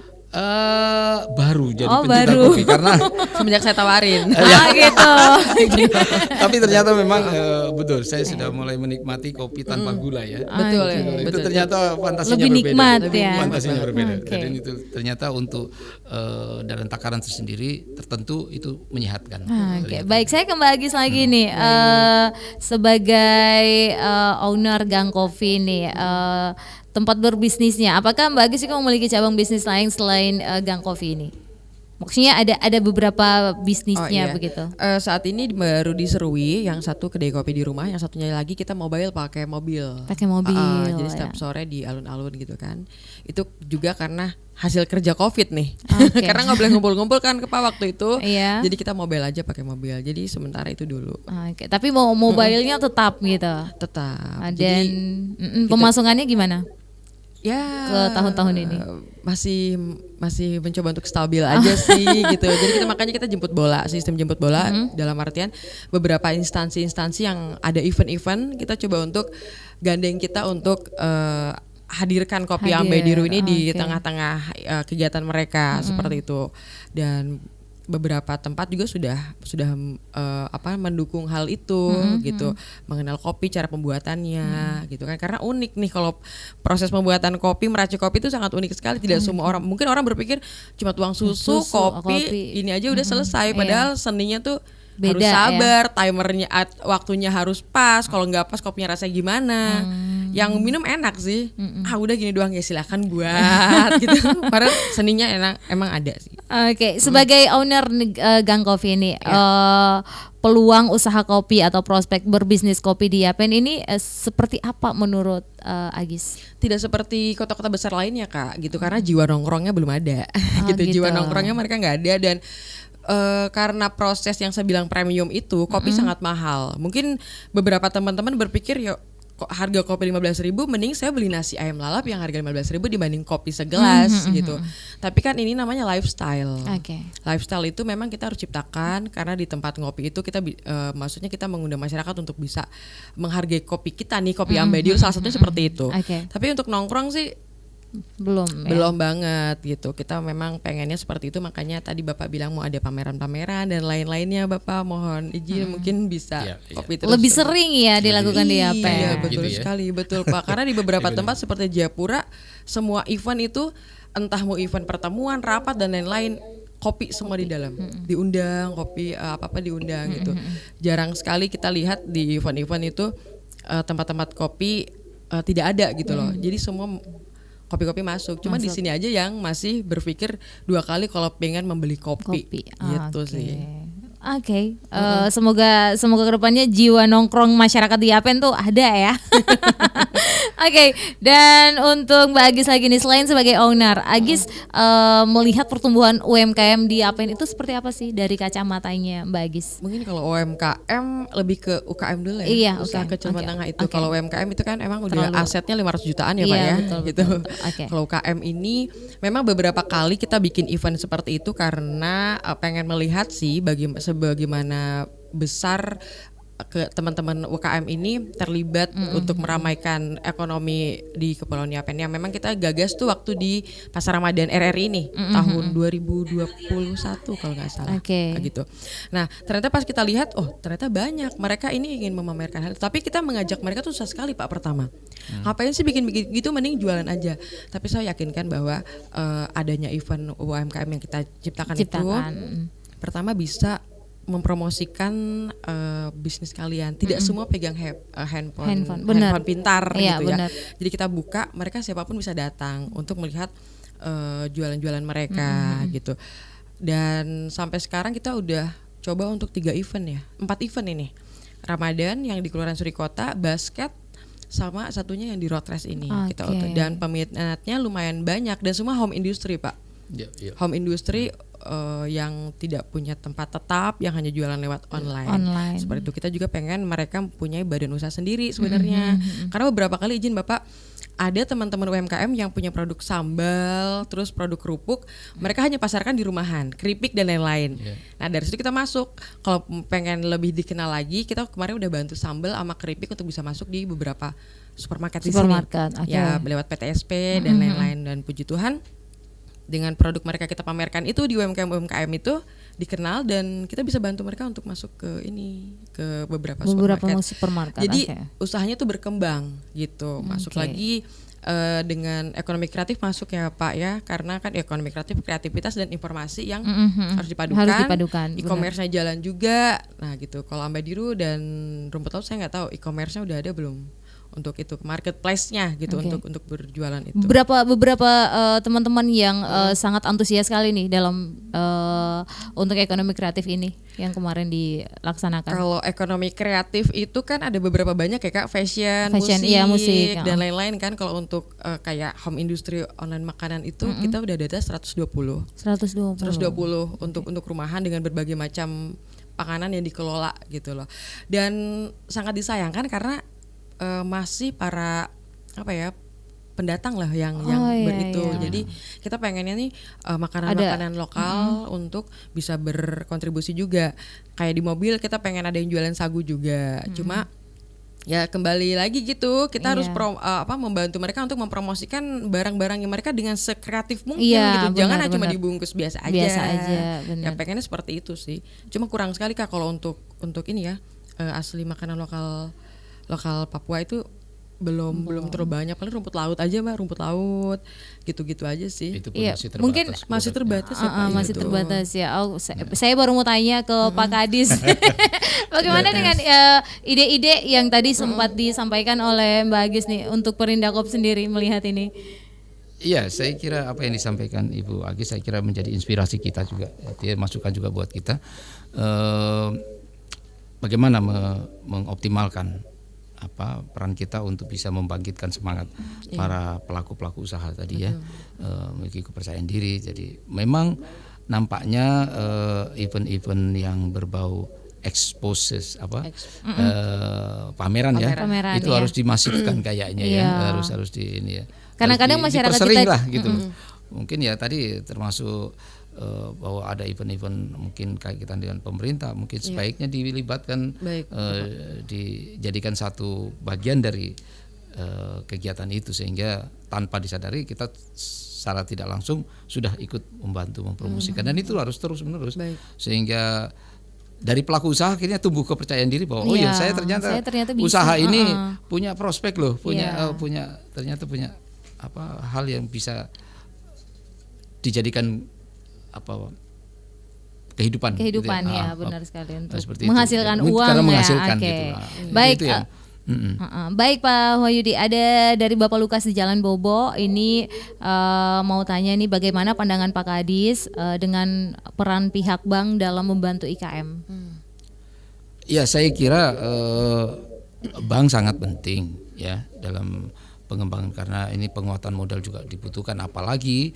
Baru jadi pencinta kopi karena semenjak saya tawarin. Gitu. Tapi ternyata memang betul saya sudah mulai menikmati kopi tanpa gula ya. Betul ya. Itu ternyata fantasinya lebih berbeda. Nikmat ya. Fantasinya berbeda. Dan itu ternyata untuk dalam takaran tersendiri tertentu itu menyehatkan. Baik, saya ke Mbak Agis lagi nih. Sebagai owner Gang Coffee nih, tempat berbisnisnya, apakah Mbak Agis juga memiliki cabang bisnis lain selain Gang Coffee ini? Maksudnya ada beberapa bisnisnya begitu. Saat ini baru diserui, yang satu kedai kopi di rumah, yang satunya lagi kita pakai mobil. Jadi setiap sore di alun-alun gitu kan. Itu juga karena hasil kerja Covid nih. Karena nggak boleh ngumpul-ngumpul kan Pak waktu itu. Jadi kita mobil aja pakai mobil. Jadi sementara itu dulu. Tapi mobilnya tetap gitu. Tetap. Dan pemasungannya gimana? Ya ke tahun-tahun ini masih mencoba untuk stabil aja sih gitu. Jadi makanya kita jemput bola, sistem jemput bola dalam artian beberapa instansi-instansi yang ada event-event kita coba untuk gandeng kita untuk hadirkan kopi Ambediru ini di tengah-tengah kegiatan mereka seperti itu. Dan beberapa tempat juga sudah mendukung hal itu gitu, mengenal kopi, cara pembuatannya gitu kan, karena unik nih kalau proses pembuatan kopi, meracik kopi itu sangat unik sekali. Tidak semua orang, mungkin orang berpikir cuma tuang susu kopi ini aja udah selesai, padahal seninya tuh beda, harus sabar, timernya waktunya harus pas, kalau nggak pas kopinya rasanya gimana. Yang minum enak sih, udah gini doang ya silakan buat gitu. Padahal seninya emang ada sih. Sebagai owner Gang Coffee ini, peluang usaha kopi atau prospek berbisnis kopi di Yapen ini seperti apa menurut Agis? Tidak seperti kota-kota besar lainnya Kak, gitu, karena jiwa nongkrongnya belum ada. gitu. Jiwa nongkrongnya mereka nggak ada, dan karena proses yang saya bilang premium itu kopi sangat mahal. Mungkin beberapa teman-teman berpikir harga kopi 15.000 mending saya beli nasi ayam lalap yang harga 15.000 dibanding kopi segelas gitu. Tapi kan ini namanya lifestyle. Lifestyle itu memang kita harus ciptakan, karena di tempat ngopi itu kita maksudnya kita mengundang masyarakat untuk bisa menghargai kopi kita nih, kopi Ambediru salah satunya seperti itu. Tapi untuk nongkrong sih belum banget gitu. Kita memang pengennya seperti itu, makanya tadi Bapak bilang mau ada pameran-pameran dan lain-lainnya. Bapak mohon izin mungkin bisa kopi terus lebih sering ya dilakukan di Yapen. Iya betul sekali, betul Pak. Karena di beberapa tempat seperti Jayapura, semua event itu entah mau event pertemuan, rapat dan lain-lain, kopi semua di dalam, diundang kopi apa-apa diundang gitu. Jarang sekali kita lihat di event-event itu tempat-tempat kopi tidak ada gitu loh. Jadi semua kopi-kopi masuk. Cuma di sini aja yang masih berpikir 2 kali kalau pengen membeli kopi. Gitu sih. Oke, semoga kedepannya jiwa nongkrong masyarakat di Yapen tuh ada ya. Oke, dan untuk Mbak Agis lagi nih, selain sebagai owner, Agis melihat pertumbuhan UMKM di Yapen itu seperti apa sih dari kacamatanya Mbak Agis? Mungkin kalau UMKM lebih ke UKM dulu ya. Iya, usaha kecil menengah itu. Okay. Kalau UMKM itu kan emang udah asetnya 500 jutaan ya Pak ya. Betul. Okay. Kalau UKM ini memang beberapa kali kita bikin event seperti itu karena pengen melihat sih bagaimana besar ke teman-teman UKM ini terlibat untuk meramaikan ekonomi di Kepulauan Yapen. Yang memang kita gagas tuh waktu di Pasar Ramadan RRI ini tahun 2021 kalau nggak salah. Gitu. Nah ternyata pas kita lihat, ternyata banyak mereka ini ingin memamerkan hal itu. Tapi kita mengajak mereka tuh susah sekali Pak pertama. Ngapain sih bikin gitu, mending jualan aja. Tapi saya yakinkan bahwa adanya event UMKM yang kita ciptakan. Itu pertama bisa mempromosikan bisnis kalian. Tidak semua pegang handphone pintar gitu ya. Jadi kita buka, mereka siapapun bisa datang untuk melihat jualan-jualan mereka gitu. Dan sampai sekarang kita udah coba untuk 3 event ya, 4 event ini. Ramadan yang di Kelurahan Surikota, basket, sama satunya yang di Road Race ini kita dan peminatnya lumayan banyak dan semua home industry Pak. Home industry yang tidak punya tempat tetap, yang hanya jualan lewat online. Seperti itu. Kita juga pengen mereka punya badan usaha sendiri sebenarnya. Karena beberapa kali izin Bapak, ada teman-teman UMKM yang punya produk sambal, terus produk kerupuk, mereka hanya pasarkan di rumahan, keripik dan lain-lain. Nah dari situ kita masuk. Kalau pengen lebih dikenal lagi, kita kemarin udah bantu sambal sama keripik untuk bisa masuk di beberapa supermarket di sini. Ya lewat PTSP dan lain-lain. Dan puji Tuhan, dengan produk mereka kita pamerkan itu di UMKM itu dikenal dan kita bisa bantu mereka untuk masuk ke beberapa supermarket. Jadi usahanya tuh berkembang gitu. Masuk lagi dengan ekonomi kreatif masuk ya Pak ya, karena kan ekonomi kreatif, kreativitas dan informasi yang harus dipadukan. E-commerce-nya jalan juga. Nah gitu. Kalau Ambadiru dan Rumput Laut saya nggak tahu e-commerce-nya udah ada belum untuk itu marketplace-nya gitu untuk berjualan itu. Beberapa teman-teman yang sangat antusias sekali nih dalam untuk ekonomi kreatif ini yang kemarin dilaksanakan. Kalau ekonomi kreatif itu kan ada beberapa banyak ya Kak, fashion musik dan lain-lain kan. Kalau untuk kayak home industry online makanan itu kita udah data 120 untuk rumahan dengan berbagai macam panganan yang dikelola gitu loh. Dan sangat disayangkan karena masih para pendatang lah yang itu. Jadi kita pengennya nih makanan-makanan lokal untuk bisa berkontribusi juga. Kayak di mobil kita pengen ada yang jualan sagu juga. Cuma ya kembali lagi gitu, kita harus membantu mereka untuk mempromosikan barang-barangnya mereka dengan sekreatif mungkin gitu. Jangan cuma dibungkus biasa aja. Ya pengennya seperti itu sih. Cuma kurang sekali Kak kalau untuk ini ya, asli makanan lokal Papua itu belum terlalu banyak. Paling rumput laut aja Mbak, rumput laut gitu-gitu aja sih. Itu pun masih terbatas. Mungkin masih terbatas ya Pak. Masih terbatas ya. Saya baru mau tanya ke Pak Kadis. Bagaimana dengan ide-ide yang tadi sempat disampaikan oleh Mbak Agis nih untuk Perindakop sendiri melihat ini? Iya, saya kira apa yang disampaikan Ibu Agis saya kira menjadi inspirasi kita juga. Dia masukan juga buat kita. Bagaimana mengoptimalkan peran kita untuk bisa membangkitkan semangat para pelaku usaha tadi ya, memiliki kepercayaan diri. Jadi memang nampaknya event-event yang berbau exposes pameran itu harus dimasifkan kayaknya ya, harus di ini ya. Kadang-kadang masyarakat kita lah gitu. Mungkin ya tadi termasuk bahwa ada event-event mungkin kaitan dengan pemerintah, mungkin sebaiknya dilibatkan, dijadikan satu bagian dari kegiatan itu sehingga tanpa disadari kita secara tidak langsung sudah ikut membantu mempromosikan dan itu harus terus menerus sehingga dari pelaku usaha akhirnya tumbuh kepercayaan diri bahwa saya ternyata bisa, usaha ini punya prospek loh, ternyata punya hal yang bisa dijadikan kehidupan gitu ya. Benar sekali untuk seperti menghasilkan itu. uang karena menghasilkan ya. gitu. Baik, itu yang Baik Pak Wahyudi, ada dari Bapak Lukas di Jalan Bobo. Ini mau tanya nih, bagaimana pandangan Pak Kadis dengan peran pihak bank dalam membantu IKM? Ya, saya kira bank sangat penting ya dalam pengembangan, karena ini penguatan modal juga dibutuhkan, apalagi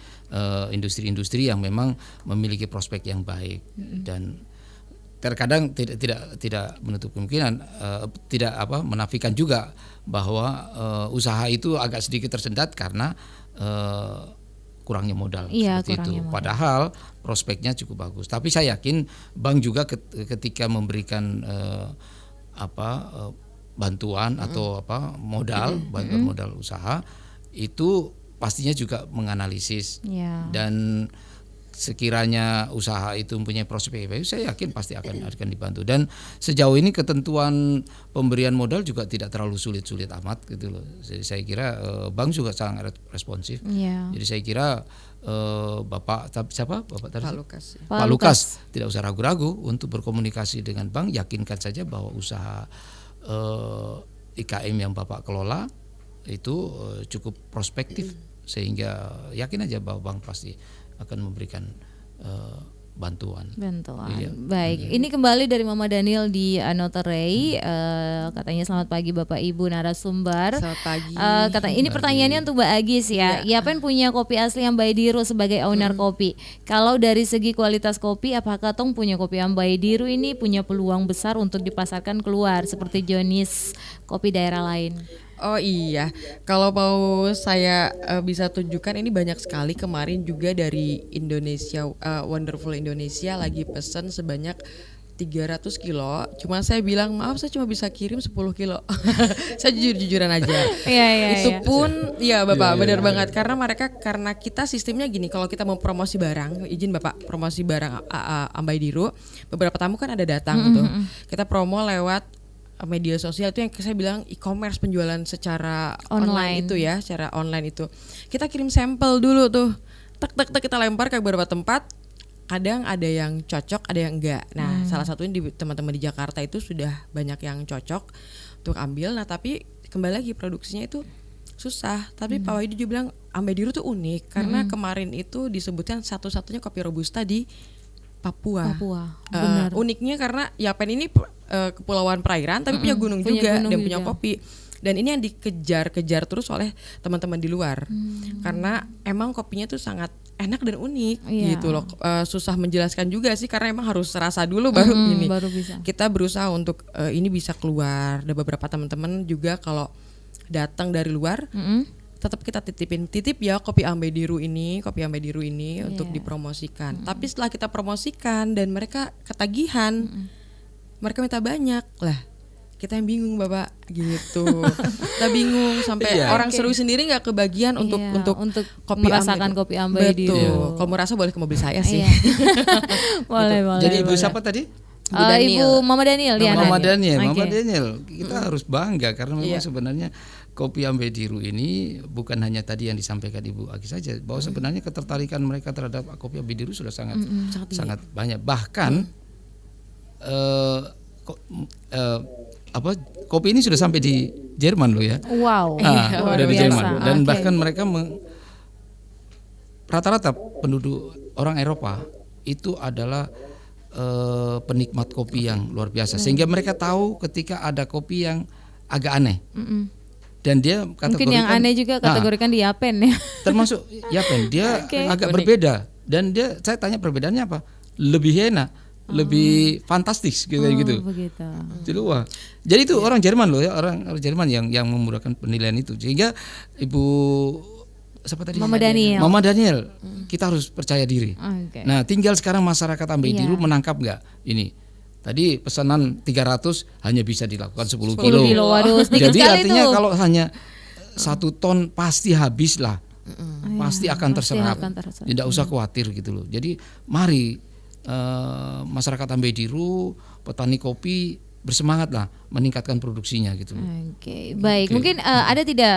industri-industri yang memang memiliki prospek yang baik. Dan terkadang tidak menutup kemungkinan, tidak menafikan juga bahwa usaha itu agak sedikit tersendat karena kurangnya modal, seperti itu. Padahal prospeknya cukup bagus. Tapi saya yakin bank juga ketika memberikan bantuan atau modal, bantuan modal usaha, itu pastinya juga menganalisis dan sekiranya usaha itu mempunyai prospek baik, saya yakin pasti akan dibantu. Dan sejauh ini ketentuan pemberian modal juga tidak terlalu sulit-sulit amat gitu loh. Jadi saya kira bank juga sangat responsif. Jadi saya kira Bapak tadi? Pak Lukas tidak usah ragu-ragu untuk berkomunikasi dengan bank. Yakinkan saja bahwa usaha IKM yang Bapak kelola itu cukup prospektif, sehingga yakin aja bahwa bank pasti akan memberikan bantuan. Iya. Baik, ini kembali dari Mama Daniel di Noterey. Katanya selamat pagi Bapak Ibu narasumber. Selamat pagi. Katanya ini pertanyaannya untuk Mbak Agis ya. Yapen punya kopi asli Ambai Diru sebagai owner kopi. Kalau dari segi kualitas kopi, apakah Tong punya kopi Ambai Diru ini punya peluang besar untuk dipasarkan keluar seperti jenis kopi daerah lain? Oh iya, kalau mau saya bisa tunjukkan, ini banyak sekali. Kemarin juga dari Indonesia, Wonderful Indonesia lagi pesan sebanyak 300 kilo. Cuma saya bilang maaf, saya cuma bisa kirim 10 kilo. Saya jujur-jujuran aja. Itu pun ya Bapak, benar banget. Karena kita sistemnya gini, kalau kita mau promosi barang, izin Bapak, promosi barang Ambai Diru, beberapa tamu kan ada datang gitu. Kita promo lewat media sosial, itu yang saya bilang e-commerce, penjualan secara online itu ya, secara online itu. Kita kirim sampel dulu tuh, tek kita lempar ke beberapa tempat. Kadang ada yang cocok, ada yang enggak. Nah, salah satunya teman-teman di Jakarta itu sudah banyak yang cocok untuk ambil. Nah, tapi kembali lagi produksinya itu susah. Tapi Pak Wahidi juga bilang Ambai Diru tuh unik karena kemarin itu disebutkan satu-satunya kopi robusta di Papua. Benar. Uniknya karena Yapen ini kepulauan perairan tapi punya gunung juga dan punya kopi. Dan ini yang dikejar-kejar terus oleh teman-teman di luar. Karena emang kopinya tuh sangat enak dan unik gitu loh. Susah menjelaskan juga sih karena emang harus rasa dulu baru ini. Baru bisa. Kita berusaha untuk ini bisa keluar. Ada beberapa teman-teman juga kalau datang dari luar tetap kita titip ya kopi Ambai Diru ini untuk dipromosikan. Tapi setelah kita promosikan dan mereka ketagihan, mereka minta banyak lah. Kita yang bingung Bapak gitu. Kita bingung sampai orang seru sendiri nggak kebagian untuk kopi merasakan kopi Ambai Diru. Betul. Kalau mau rasa boleh ke mobil saya sih. Boleh. Jadi ibu siapa tadi? Ibu Mama Daniel. Mama Daniel, kita harus bangga karena memang sebenarnya kopi Ambai Diru ini bukan hanya tadi yang disampaikan Ibu Agis saja, bahwa sebenarnya ketertarikan mereka terhadap kopi Ambai Diru sudah sangat banyak. Bahkan kopi ini sudah sampai di Jerman loh ya. Wow. Udah di Jerman dan bahkan mereka rata-rata penduduk orang Eropa itu adalah penikmat kopi yang luar biasa, sehingga mereka tahu ketika ada kopi yang agak aneh. Dan dia kategorikan, mungkin yang aneh juga kategorikan di Yapen ya. Termasuk Yapen, dia agak berbeda. Dan saya tanya perbedaannya apa? Lebih enak, lebih fantastis gitu. Begitu. Jadi itu orang Jerman loh ya, orang Jerman yang memudahkan penilaian itu. Sehingga Ibu siapa tadi? Mama Daniel. Kita harus percaya diri. Nah, tinggal sekarang masyarakat Ambai Diru menangkap nggak ini? Tadi pesanan 300 hanya bisa dilakukan 10 kilo. Waduh, jadi artinya itu. Kalau hanya 1 ton pasti habis lah. Pasti akan terserap. Tidak usah khawatir gitu loh. Jadi mari masyarakat Ambai Diru, petani kopi bersemangat lah meningkatkan produksinya gitu. Baik. Mungkin ada tidak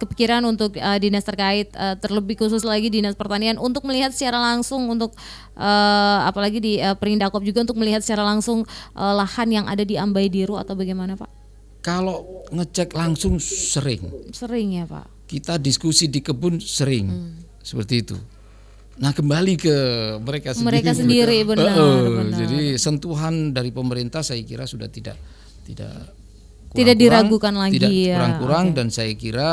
kepikiran untuk dinas terkait, terlebih khusus lagi dinas pertanian untuk melihat secara langsung untuk apalagi di Perindakop juga untuk melihat secara langsung lahan yang ada di Ambai Diru atau bagaimana Pak? Kalau ngecek langsung sering ya Pak. Kita diskusi di kebun sering seperti itu. Nah kembali ke mereka sendiri. Benar. Jadi sentuhan dari pemerintah saya kira sudah tidak diragukan lagi, tidak ya. kurang-kurang. Dan saya kira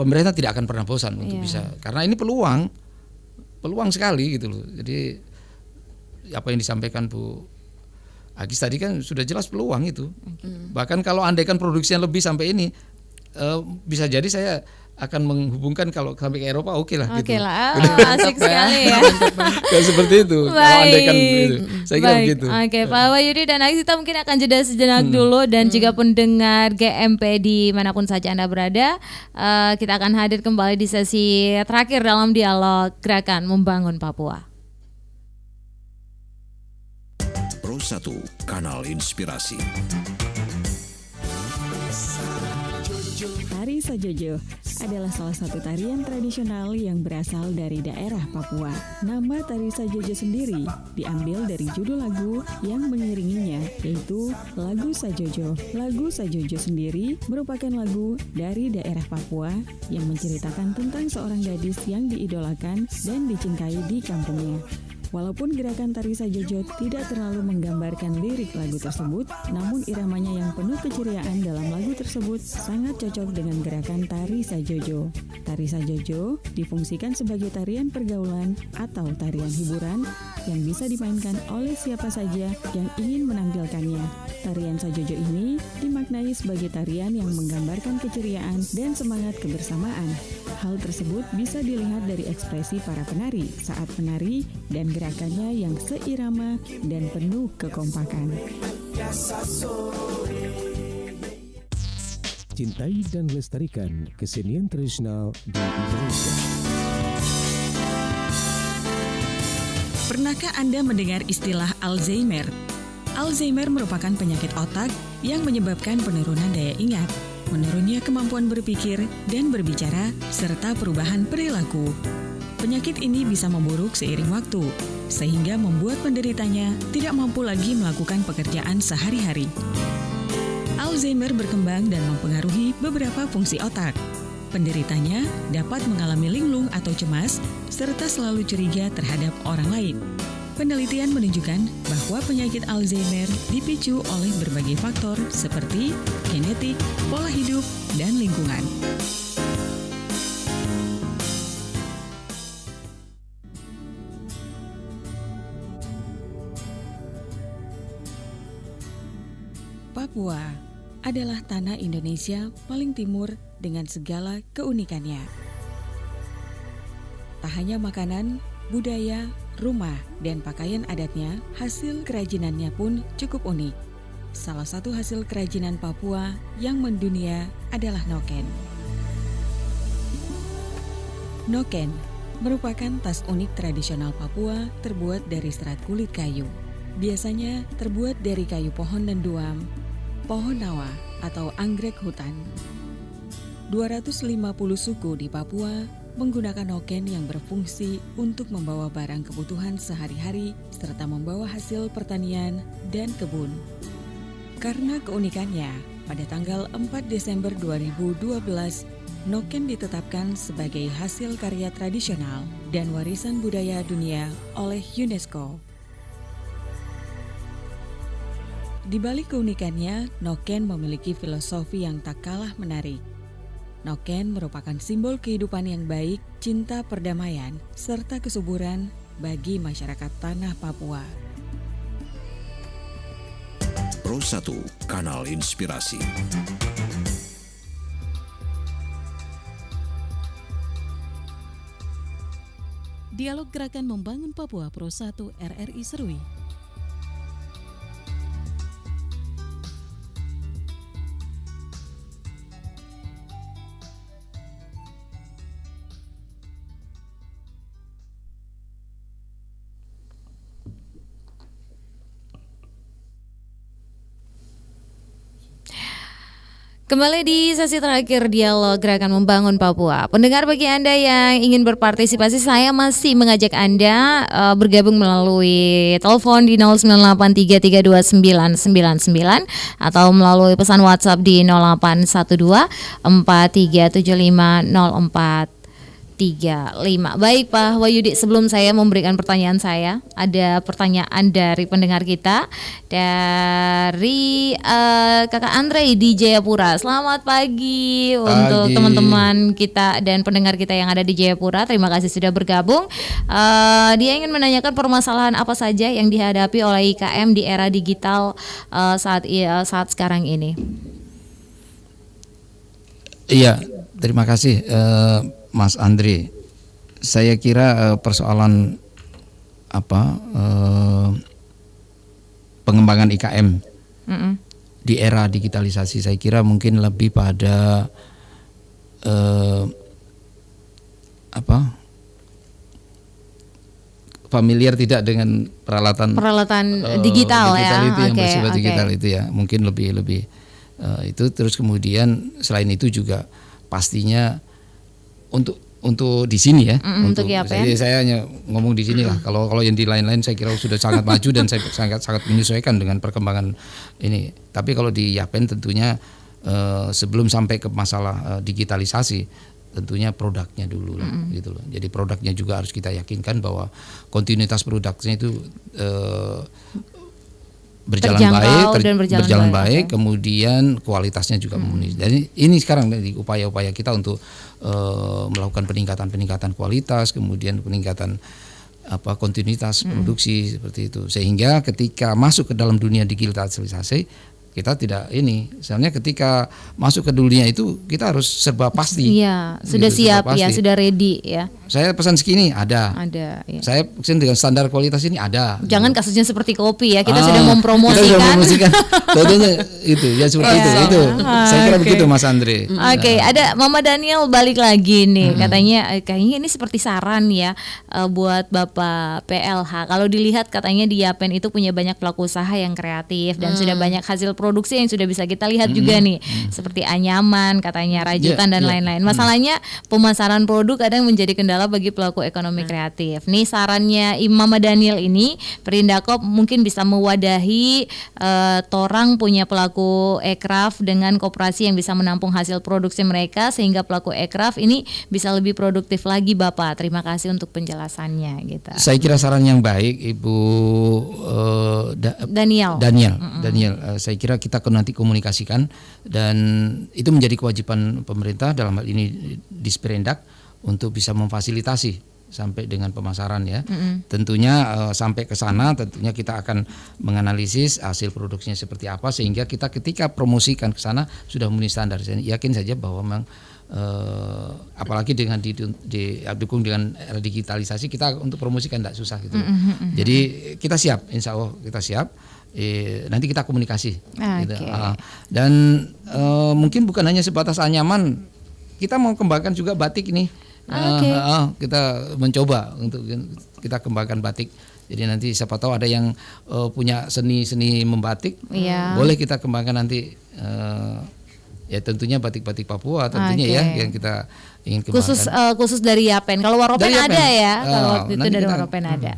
pemerintah tidak akan pernah bosan untuk bisa, karena ini peluang sekali gitu loh. Jadi apa yang disampaikan Bu Agis tadi kan sudah jelas peluang itu. Bahkan kalau andaikan produksinya lebih sampai ini, bisa jadi saya akan menghubungkan kalau sampai ke Eropa oke lah. Asik sekali ya. Kayak seperti itu. Kalau andaikan gitu. Saya kira begitu. Oke, Pak Wahyudi dan Agis, kita mungkin akan jeda sejenak dulu, dan juga pendengar GMP dimanapun saja Anda berada, kita akan hadir kembali di sesi terakhir dalam dialog Gerakan Membangun Papua. Pro 1 Kanal Inspirasi. Tari Sajojo adalah salah satu tarian tradisional yang berasal dari daerah Papua. Nama Tari Sajojo sendiri diambil dari judul lagu yang mengiringinya, yaitu lagu Sajojo. Lagu Sajojo sendiri merupakan lagu dari daerah Papua yang menceritakan tentang seorang gadis yang diidolakan dan dicintai di kampungnya. Walaupun gerakan Tari Sajojo tidak terlalu menggambarkan lirik lagu tersebut, namun iramanya yang penuh keceriaan dalam lagu tersebut sangat cocok dengan gerakan Tari Sajojo. Tari Sajojo difungsikan sebagai tarian pergaulan atau tarian hiburan yang bisa dimainkan oleh siapa saja yang ingin menampilkannya. Tarian Sajojo ini dimaknai sebagai tarian yang menggambarkan keceriaan dan semangat kebersamaan. Hal tersebut bisa dilihat dari ekspresi para penari saat menari dan gerakannya yang seirama dan penuh kekompakan. Cintai dan lestarikan kesenian tradisional di Indonesia. Pernahkah Anda mendengar istilah Alzheimer? Alzheimer merupakan penyakit otak yang menyebabkan penurunan daya ingat, menurunnya kemampuan berpikir dan berbicara, serta perubahan perilaku. Penyakit ini bisa memburuk seiring waktu, sehingga membuat penderitanya tidak mampu lagi melakukan pekerjaan sehari-hari. Alzheimer berkembang dan mempengaruhi beberapa fungsi otak. Penderitanya dapat mengalami linglung atau cemas, serta selalu curiga terhadap orang lain. Penelitian menunjukkan bahwa penyakit Alzheimer dipicu oleh berbagai faktor seperti genetik, pola hidup, dan lingkungan. Papua adalah tanah Indonesia paling timur dengan segala keunikannya. Tak hanya makanan, budaya, rumah, dan pakaian adatnya, hasil kerajinannya pun cukup unik. Salah satu hasil kerajinan Papua yang mendunia adalah noken. Noken merupakan tas unik tradisional Papua terbuat dari serat kulit kayu. Biasanya terbuat dari kayu pohon lenduam, pohon nawa, atau anggrek hutan. 250 suku di Papua menggunakan noken yang berfungsi untuk membawa barang kebutuhan sehari-hari serta membawa hasil pertanian dan kebun. Karena keunikannya, pada tanggal 4 Desember 2012, noken ditetapkan sebagai hasil karya tradisional dan warisan budaya dunia oleh UNESCO. Di balik keunikannya, noken memiliki filosofi yang tak kalah menarik. Noken merupakan simbol kehidupan yang baik, cinta perdamaian, serta kesuburan bagi masyarakat tanah Papua. Pro 1 Kanal Inspirasi. Dialog Gerakan Membangun Papua Pro 1 RRI Serui. Kembali di sesi terakhir dialog Gerakan Membangun Papua. Pendengar, bagi Anda yang ingin berpartisipasi, saya masih mengajak Anda bergabung melalui telepon di 08332999 atau melalui pesan WhatsApp di 081243750435. Baik Pak Wahyudi, sebelum saya memberikan pertanyaan saya, ada pertanyaan dari pendengar kita dari Kakak Andre di Jayapura. Selamat pagi untuk teman-teman kita dan pendengar kita yang ada di Jayapura. Terima kasih sudah bergabung. Dia ingin menanyakan permasalahan apa saja yang dihadapi oleh IKM di era digital saat sekarang ini. Iya, terima kasih Mas Andre. Saya kira persoalan pengembangan IKM di era digitalisasi, saya kira mungkin lebih pada familiar tidak dengan peralatan digital ya, itu yang bersifat digital itu ya, mungkin lebih itu. Terus kemudian selain itu juga pastinya untuk di sini ya, untuk saya hanya ngomong di sini lah. Kalau yang di lain-lain saya kira sudah sangat maju dan saya sangat menyesuaikan dengan perkembangan ini. Tapi kalau di Yapen tentunya sebelum sampai ke masalah digitalisasi, tentunya produknya dulu lah, gitu loh. Jadi produknya juga harus kita yakinkan bahwa kontinuitas produknya itu berjalan baik, kemudian kualitasnya juga memenuhi. Jadi ini sekarang dari upaya-upaya kita untuk melakukan peningkatan kualitas, kemudian peningkatan kontinuitas produksi seperti itu. Sehingga ketika masuk ke dalam dunia digitalisasi, kita tidak misalnya ketika masuk ke dunia itu kita harus serba pasti. Iya, sudah siap ya, sudah ready ya. Saya pesan segini ada. Ya. Saya pesan dengan standar kualitas ini ada. Jangan kasusnya seperti kopi ya, kita sudah mempromosikan. Contohnya itu ya seperti itu. Saya kira begitu Mas Andre. Ada Mama Daniel balik lagi nih, katanya kayaknya ini seperti saran ya buat Bapak PLH. Kalau dilihat katanya di Yapen itu punya banyak pelaku usaha yang kreatif dan sudah banyak hasil produksi yang sudah bisa kita lihat juga nih, seperti anyaman katanya, rajutan dan lain-lain. Masalahnya pemasaran produk kadang menjadi kendala bagi pelaku ekonomi kreatif. Nih sarannya Mama Daniel ini, Perindakop mungkin bisa mewadahi torang punya pelaku ekraf dengan koperasi yang bisa menampung hasil produksi mereka sehingga pelaku ekraf ini bisa lebih produktif lagi Bapak. Terima kasih untuk penjelasannya gitu. Saya kira saran yang baik Ibu Daniel. Saya kira kita nanti komunikasikan dan itu menjadi kewajiban pemerintah dalam hal ini Disperindak untuk bisa memfasilitasi sampai dengan pemasaran ya. Tentunya sampai ke sana tentunya kita akan menganalisis hasil produksinya seperti apa sehingga kita ketika promosikan ke sana sudah memenuhi standar. Saya yakin saja bahwa memang apalagi dengan didukung dengan era digitalisasi, kita untuk promosikan tidak susah gitu. Jadi kita siap, insya Allah kita siap. Nanti kita komunikasi gitu. Dan mungkin bukan hanya sebatas anyaman, kita mau kembangkan juga batik nih. Kita mencoba untuk kita kembangkan batik. Jadi nanti siapa tahu ada yang punya seni membatik, boleh kita kembangkan nanti. Ya tentunya batik-batik Papua tentunya ya yang kita ingin kembangkan. Khusus dari Yapen. Kalau Waropen ada ya. Kalau waktu itu dari Waropen ada.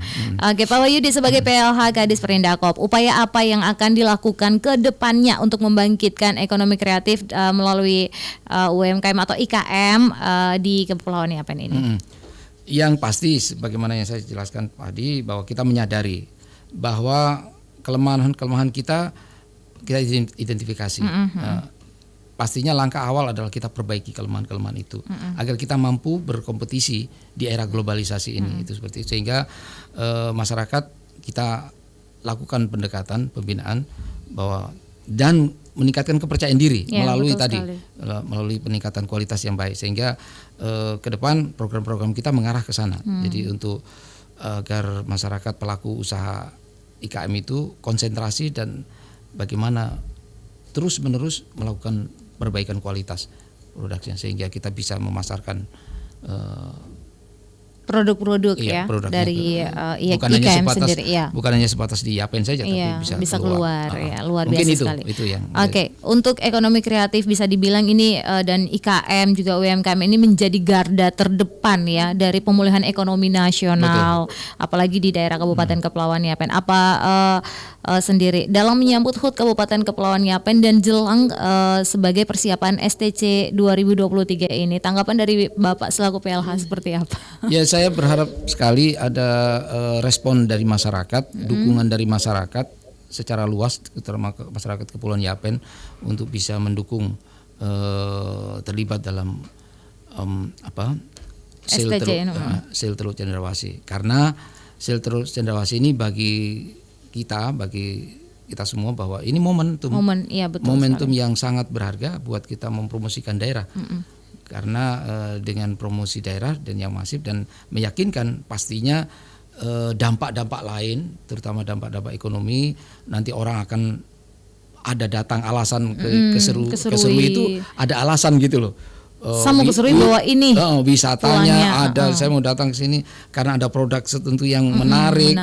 Oke, Pak Wahyudi sebagai PLH Kadis Perindakop, upaya apa yang akan dilakukan ke depannya untuk membangkitkan ekonomi kreatif melalui UMKM atau IKM di Kepulauan Yapen ini? Yang pasti sebagaimana yang saya jelaskan tadi, bahwa kita menyadari bahwa kelemahan kita identifikasi. Pastinya langkah awal adalah kita perbaiki kelemahan-kelemahan itu agar kita mampu berkompetisi di era globalisasi ini. Itu seperti itu. Sehingga masyarakat kita lakukan pendekatan pembinaan bahwa dan meningkatkan kepercayaan diri melalui peningkatan kualitas yang baik sehingga ke depan program-program kita mengarah ke sana. Jadi untuk agar masyarakat pelaku usaha IKM itu konsentrasi dan bagaimana terus-menerus melakukan perbaikan kualitas produknya sehingga kita bisa memasarkan produk-produk iya, ya dari bukan hanya IKM sebatas, sendiri ya. Bukan hanya sebatas di Yapen saja iya, tapi bisa keluar. Ya, luar mungkin biasa sekali. Itu yang Oke, untuk ekonomi kreatif bisa dibilang ini dan IKM juga UMKM ini menjadi garda terdepan ya dari pemulihan ekonomi nasional. Betul. Apalagi di daerah Kabupaten Kepulauan Yapen. Sendiri dalam menyambut HUT Kabupaten Kepulauan Yapen dan jelang sebagai persiapan STC 2023 ini, tanggapan dari Bapak selaku PLH seperti apa? Ya, saya berharap sekali ada respon dari masyarakat, dukungan dari masyarakat secara luas, terutama masyarakat Kepulauan Yapen untuk bisa mendukung terlibat dalam sel Teluk Cendrawasih. Karena sel Teluk Cendrawasih ini bagi kita semua bahwa ini momentum yang sangat berharga buat kita mempromosikan daerah. Karena dengan promosi daerah dan yang masif dan meyakinkan pastinya dampak-dampak lain, terutama dampak-dampak ekonomi, nanti orang akan ada datang alasan ke Serui itu ada alasan gitu loh. Sama ke Serui bahwa ini wisatanya ada, saya mau datang ke sini karena ada produk tertentu yang menarik.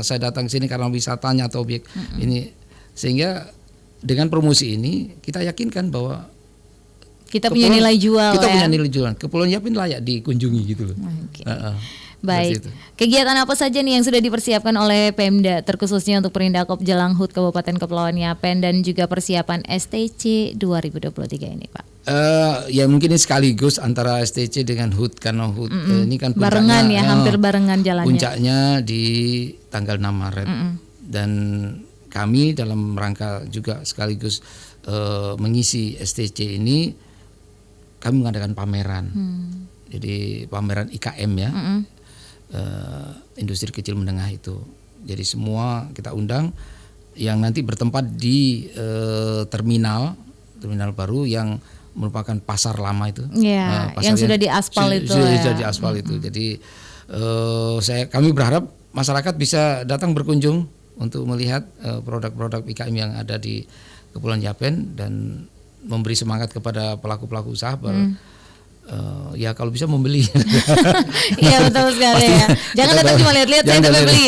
Saya datang ke sini karena wisatanya atau objek ini, sehingga dengan promosi ini kita yakinkan bahwa kita punya nilai jual. Punya nilai jual. Kepulauan Yapen layak dikunjungi gitu loh. Baik. Kegiatan apa saja nih yang sudah dipersiapkan oleh Pemda terkhususnya untuk Perindakop jelang HUT Kabupaten Kepulauan Yapen dan juga persiapan STC 2023 ini, Pak? Ya mungkin ini sekaligus antara STC dengan HUT karena HUT ini kan barengan ya, hampir barengan jalannya. Puncaknya di tanggal 6 Maret dan kami dalam rangka juga sekaligus mengisi STC ini kami mengadakan pameran. Jadi pameran IKM ya. Industri kecil menengah itu. Jadi semua kita undang yang nanti bertempat di terminal baru yang merupakan pasar lama itu. Ya, yang sudah diaspal itu. Sudah diaspal itu. Jadi kami berharap masyarakat bisa datang berkunjung untuk melihat produk-produk IKM yang ada di Kepulauan Yapen dan memberi semangat kepada pelaku-pelaku usaha. Ya kalau bisa membeli. Iya betul sekali ya. Jangan datang cuma lihat-lihat, saya tapi beli.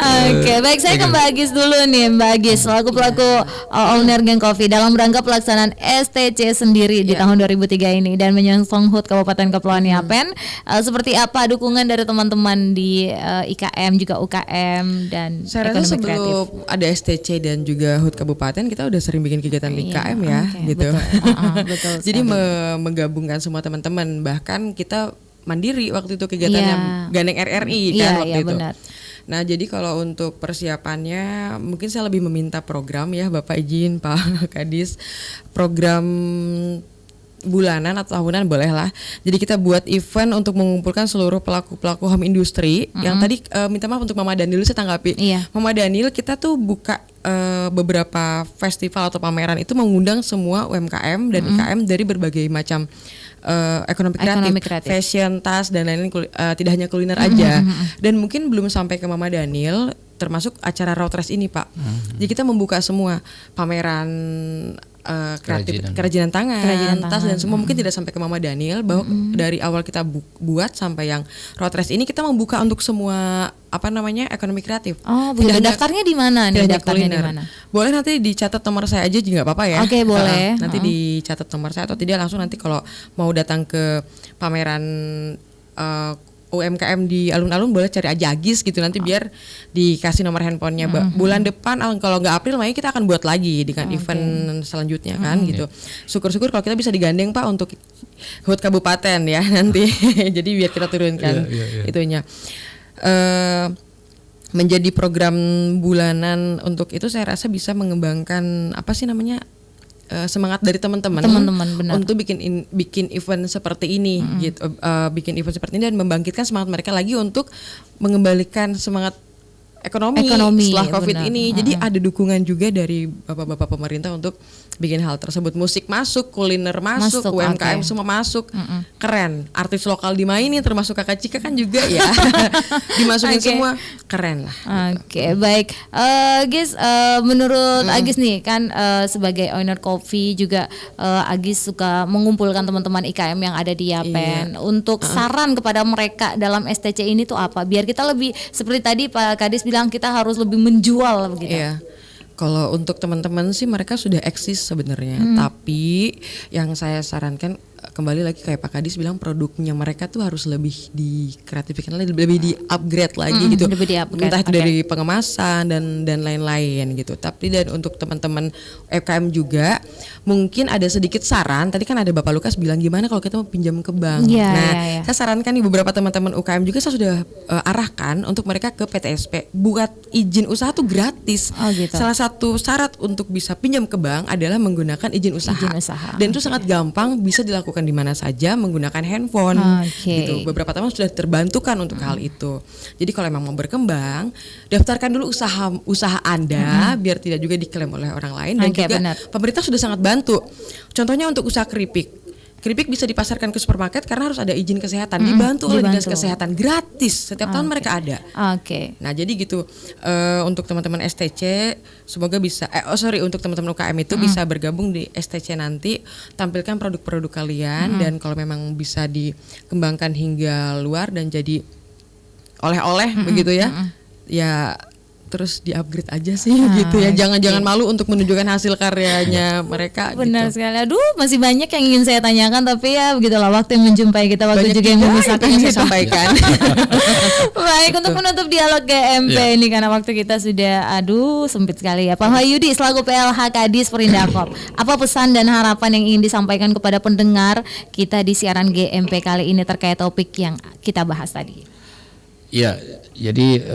Oke, baik, saya ke Mbak Agis dulu nih, Mbak Agis selaku pelaku owner Geng Coffee dalam rangka pelaksanaan STC sendiri di tahun 2003 ini dan menyongsong HUT Kabupaten Kepulauan Yapen. Seperti apa dukungan dari teman-teman di IKM juga UKM dan saya rasa sebelum ada STC dan juga HUT Kabupaten kita udah sering bikin kegiatan IKM ya, gitu. Betul. Jadi menggabungkan semua teman-teman, bahkan kita mandiri waktu itu kegiatannya gandeng RRI kan waktu itu. Benar. Nah jadi kalau untuk persiapannya mungkin saya lebih meminta program ya, Bapak izin Pak Kadis, program bulanan atau tahunan boleh lah. Jadi kita buat event untuk mengumpulkan seluruh pelaku-pelaku home industry. Yang tadi minta maaf untuk Mama Daniel saya tanggapi. Mama Daniel kita tuh buka beberapa festival atau pameran itu mengundang semua UMKM dan IKM dari berbagai macam ekonomi kreatif, fashion, tas dan lain-lain, tidak hanya kuliner aja. Dan mungkin belum sampai ke Mama Daniel, termasuk acara Road Race ini Pak. Jadi kita membuka semua pameran kreatif, kerajinan tangan, tas dan semua, mungkin tidak sampai ke Mama Daniel, bahwa dari awal kita buat sampai yang Road Race ini kita membuka untuk semua ekonomi kreatif. Oh, tidak daftarnya di mana nih? Daftarnya di mana? Boleh nanti dicatat nomor saya aja juga nggak apa-apa ya. Oke, boleh. Nanti dicatat nomor saya atau tidak langsung nanti kalau mau datang ke pameran UMKM di alun-alun boleh cari aja Agis gitu, nanti biar dikasih nomor handphonenya. Bulan depan kalau nggak April Mei kita akan buat lagi dengan event selanjutnya kan gitu. Syukur-syukur kalau kita bisa digandeng Pak untuk HUT Kabupaten ya nanti. Jadi biar kita turunkan itunya. Menjadi program bulanan untuk itu saya rasa bisa mengembangkan semangat dari teman-teman untuk bikin event seperti ini gitu, bikin event seperti ini dan membangkitkan semangat mereka lagi untuk mengembalikan semangat ekonomi setelah COVID ini. Jadi ada dukungan juga dari bapak-bapak pemerintah untuk bikin hal tersebut. Musik masuk, kuliner masuk, UMKM semua masuk. Keren. Artis lokal dimainin termasuk Kakak Cika kan juga ya. Dimasukin semua. Keren lah. Oke, baik. Gis, menurut Agis nih kan sebagai owner coffee juga Agis suka mengumpulkan teman-teman IKM yang ada di Yapen. Untuk saran kepada mereka dalam STC ini tuh apa? Biar kita lebih seperti tadi Pak Kadis bilang kita harus lebih menjual begitu. Iya. Kalau untuk teman-teman sih mereka sudah eksis sebenarnya, tapi yang saya sarankan kembali lagi kayak Pak Kadis bilang produknya mereka tuh harus lebih dikreatifkan lagi, lebih di-upgrade lagi gitu. Entah itu dari pengemasan dan lain-lain gitu. Tapi dan untuk teman-teman UMKM juga mungkin ada sedikit saran. Tadi kan ada Bapak Lukas bilang gimana kalau kita mau pinjam ke bank. Saya sarankan nih beberapa teman-teman UKM juga saya sudah arahkan untuk mereka ke PTSP. Buat izin usaha tuh gratis. Gitu. Salah satu syarat untuk bisa pinjam ke bank adalah menggunakan izin usaha. Dan itu sangat gampang, bisa dilakukan di mana saja menggunakan handphone. Gitu. Beberapa teman sudah terbantukan untuk hal itu. Jadi kalau memang mau berkembang, daftarkan dulu usaha Anda biar tidak juga diklaim oleh orang lain dan juga pemerintah sudah sangat bantu. Contohnya untuk usaha keripik. Keripik bisa dipasarkan ke supermarket karena harus ada izin kesehatan. Dibantu oleh Dinas Kesehatan gratis. Setiap tahun mereka ada. Nah, jadi gitu untuk teman-teman STC semoga bisa untuk teman-teman UKM itu bisa bergabung di STC nanti, tampilkan produk-produk kalian dan kalau memang bisa dikembangkan hingga luar dan jadi oleh-oleh begitu ya. Ya terus di-upgrade aja sih gitu ya. Jangan malu untuk menunjukkan hasil karyanya mereka. Benar sekali. Aduh, masih banyak yang ingin saya tanyakan tapi ya begitulah waktu yang menjumpai kita, waktu banyak juga yang memisahkan kita. Sampaikan. Baik, untuk menutup dialog GMP ini karena waktu kita sudah sempit sekali ya. Pak Wahyudi selaku PLH Kadis Perindakop, apa pesan dan harapan yang ingin disampaikan kepada pendengar kita di siaran GMP kali ini terkait topik yang kita bahas tadi? Ya, jadi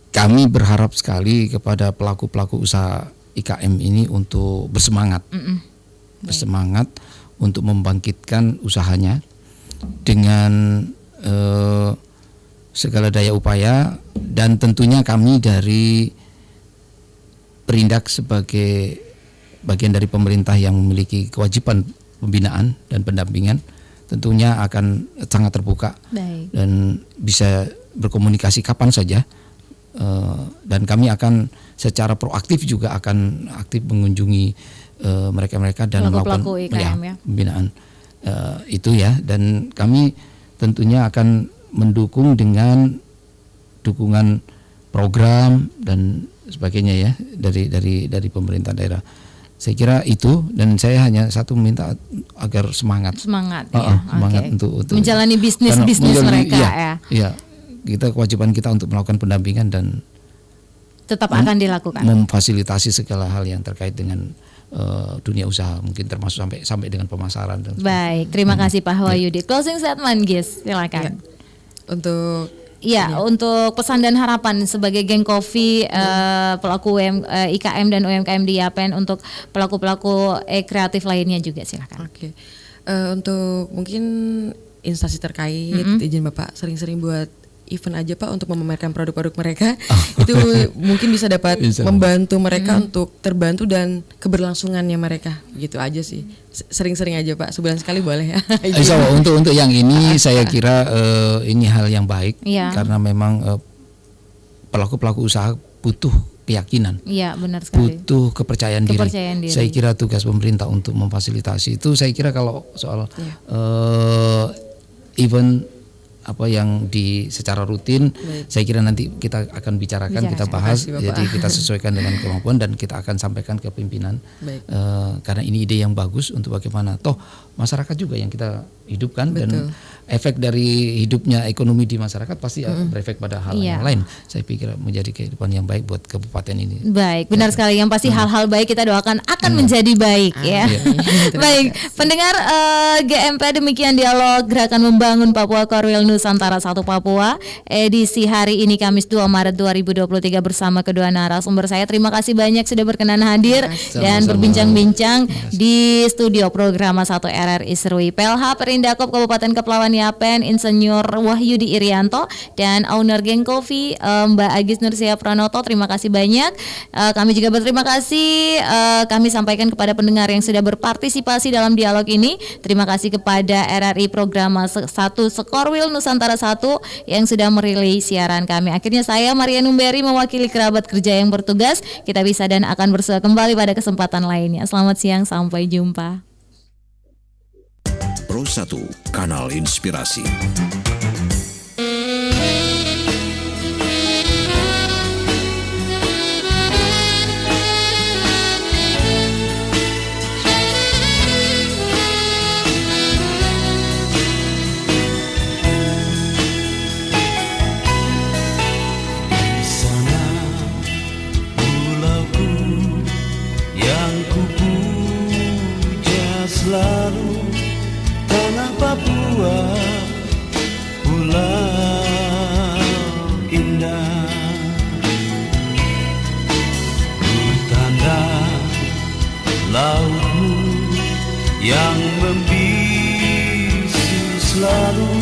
kami berharap sekali kepada pelaku-pelaku usaha IKM ini untuk bersemangat, bersemangat untuk membangkitkan usahanya dengan segala daya upaya, dan tentunya kami dari Perindak sebagai bagian dari pemerintah yang memiliki kewajiban pembinaan dan pendampingan tentunya akan sangat terbuka. Dan bisa berkomunikasi kapan saja. Dan kami akan secara proaktif juga akan aktif mengunjungi mereka-mereka dan melakukan pembinaan itu ya, dan kami tentunya akan mendukung dengan dukungan program dan sebagainya ya dari pemerintah daerah. Saya kira itu, dan saya hanya satu minta agar semangat untuk menjalani bisnis mereka ya. Kita kewajiban kita untuk melakukan pendampingan dan tetap akan dilakukan, memfasilitasi segala hal yang terkait dengan dunia usaha, mungkin termasuk sampai dengan pemasaran. Baik, terima kasih Pak Wahyudi. Closing statement, Gis, silakan. Untuk pesan dan harapan sebagai geng kopi pelaku IKM dan UMKM di Yapen untuk pelaku-pelaku kreatif lainnya juga silakan. Untuk mungkin instansi terkait, izin Bapak sering-sering buat event aja Pak untuk memamerkan produk-produk mereka. Itu mungkin bisa dapat membantu mereka untuk terbantu dan keberlangsungannya mereka, gitu aja sih. Sering-sering aja Pak, sebulan sekali boleh ya. Untuk yang ini saya kira ini hal yang baik karena memang pelaku-pelaku usaha butuh keyakinan, benar sekali. Butuh kepercayaan diri. Saya kira tugas pemerintah untuk memfasilitasi itu. Saya kira kalau soal event apa yang secara rutin, saya kira nanti kita akan bicarakan, kita bahas, jadi kita sesuaikan dengan kemampuan dan kita akan sampaikan ke pimpinan karena ini ide yang bagus untuk bagaimana toh masyarakat juga yang kita hidupkan. Dan efek dari hidupnya ekonomi di masyarakat pasti berefek pada hal yang lain. Saya pikir menjadi kehidupan yang baik buat kabupaten ini. Baik, benar sekali. Yang pasti hal-hal baik kita doakan akan menjadi baik ya. Baik, pendengar GMP, demikian dialog Gerakan Membangun Papua Korwil Nusantara 1 Papua edisi hari ini Kamis 2 Maret 2023 bersama kedua narasumber saya. Terima kasih banyak sudah berkenan hadir dan berbincang-bincang di studio program 1 RRI Serui. PLH Perindakop Kabupaten Kepulauan Yapen, Insinyur Wahyudi Irianto, dan owner Geng Coffee Mbak Agis Nursia Pranoto. Terima kasih banyak. Kami juga berterima kasih kami sampaikan kepada pendengar yang sudah berpartisipasi dalam dialog ini. Terima kasih kepada RRI Programa 1 Sekorwil Nusantara 1 yang sudah merilai siaran kami. Akhirnya saya Maria Numberi mewakili kerabat kerja yang bertugas. Kita bisa dan akan bersua kembali pada kesempatan lainnya. Selamat siang, sampai jumpa. Pro 1 Kanal Inspirasi. Selalu tanah Papua, pulau indah, tanda lautmu yang membisu selalu.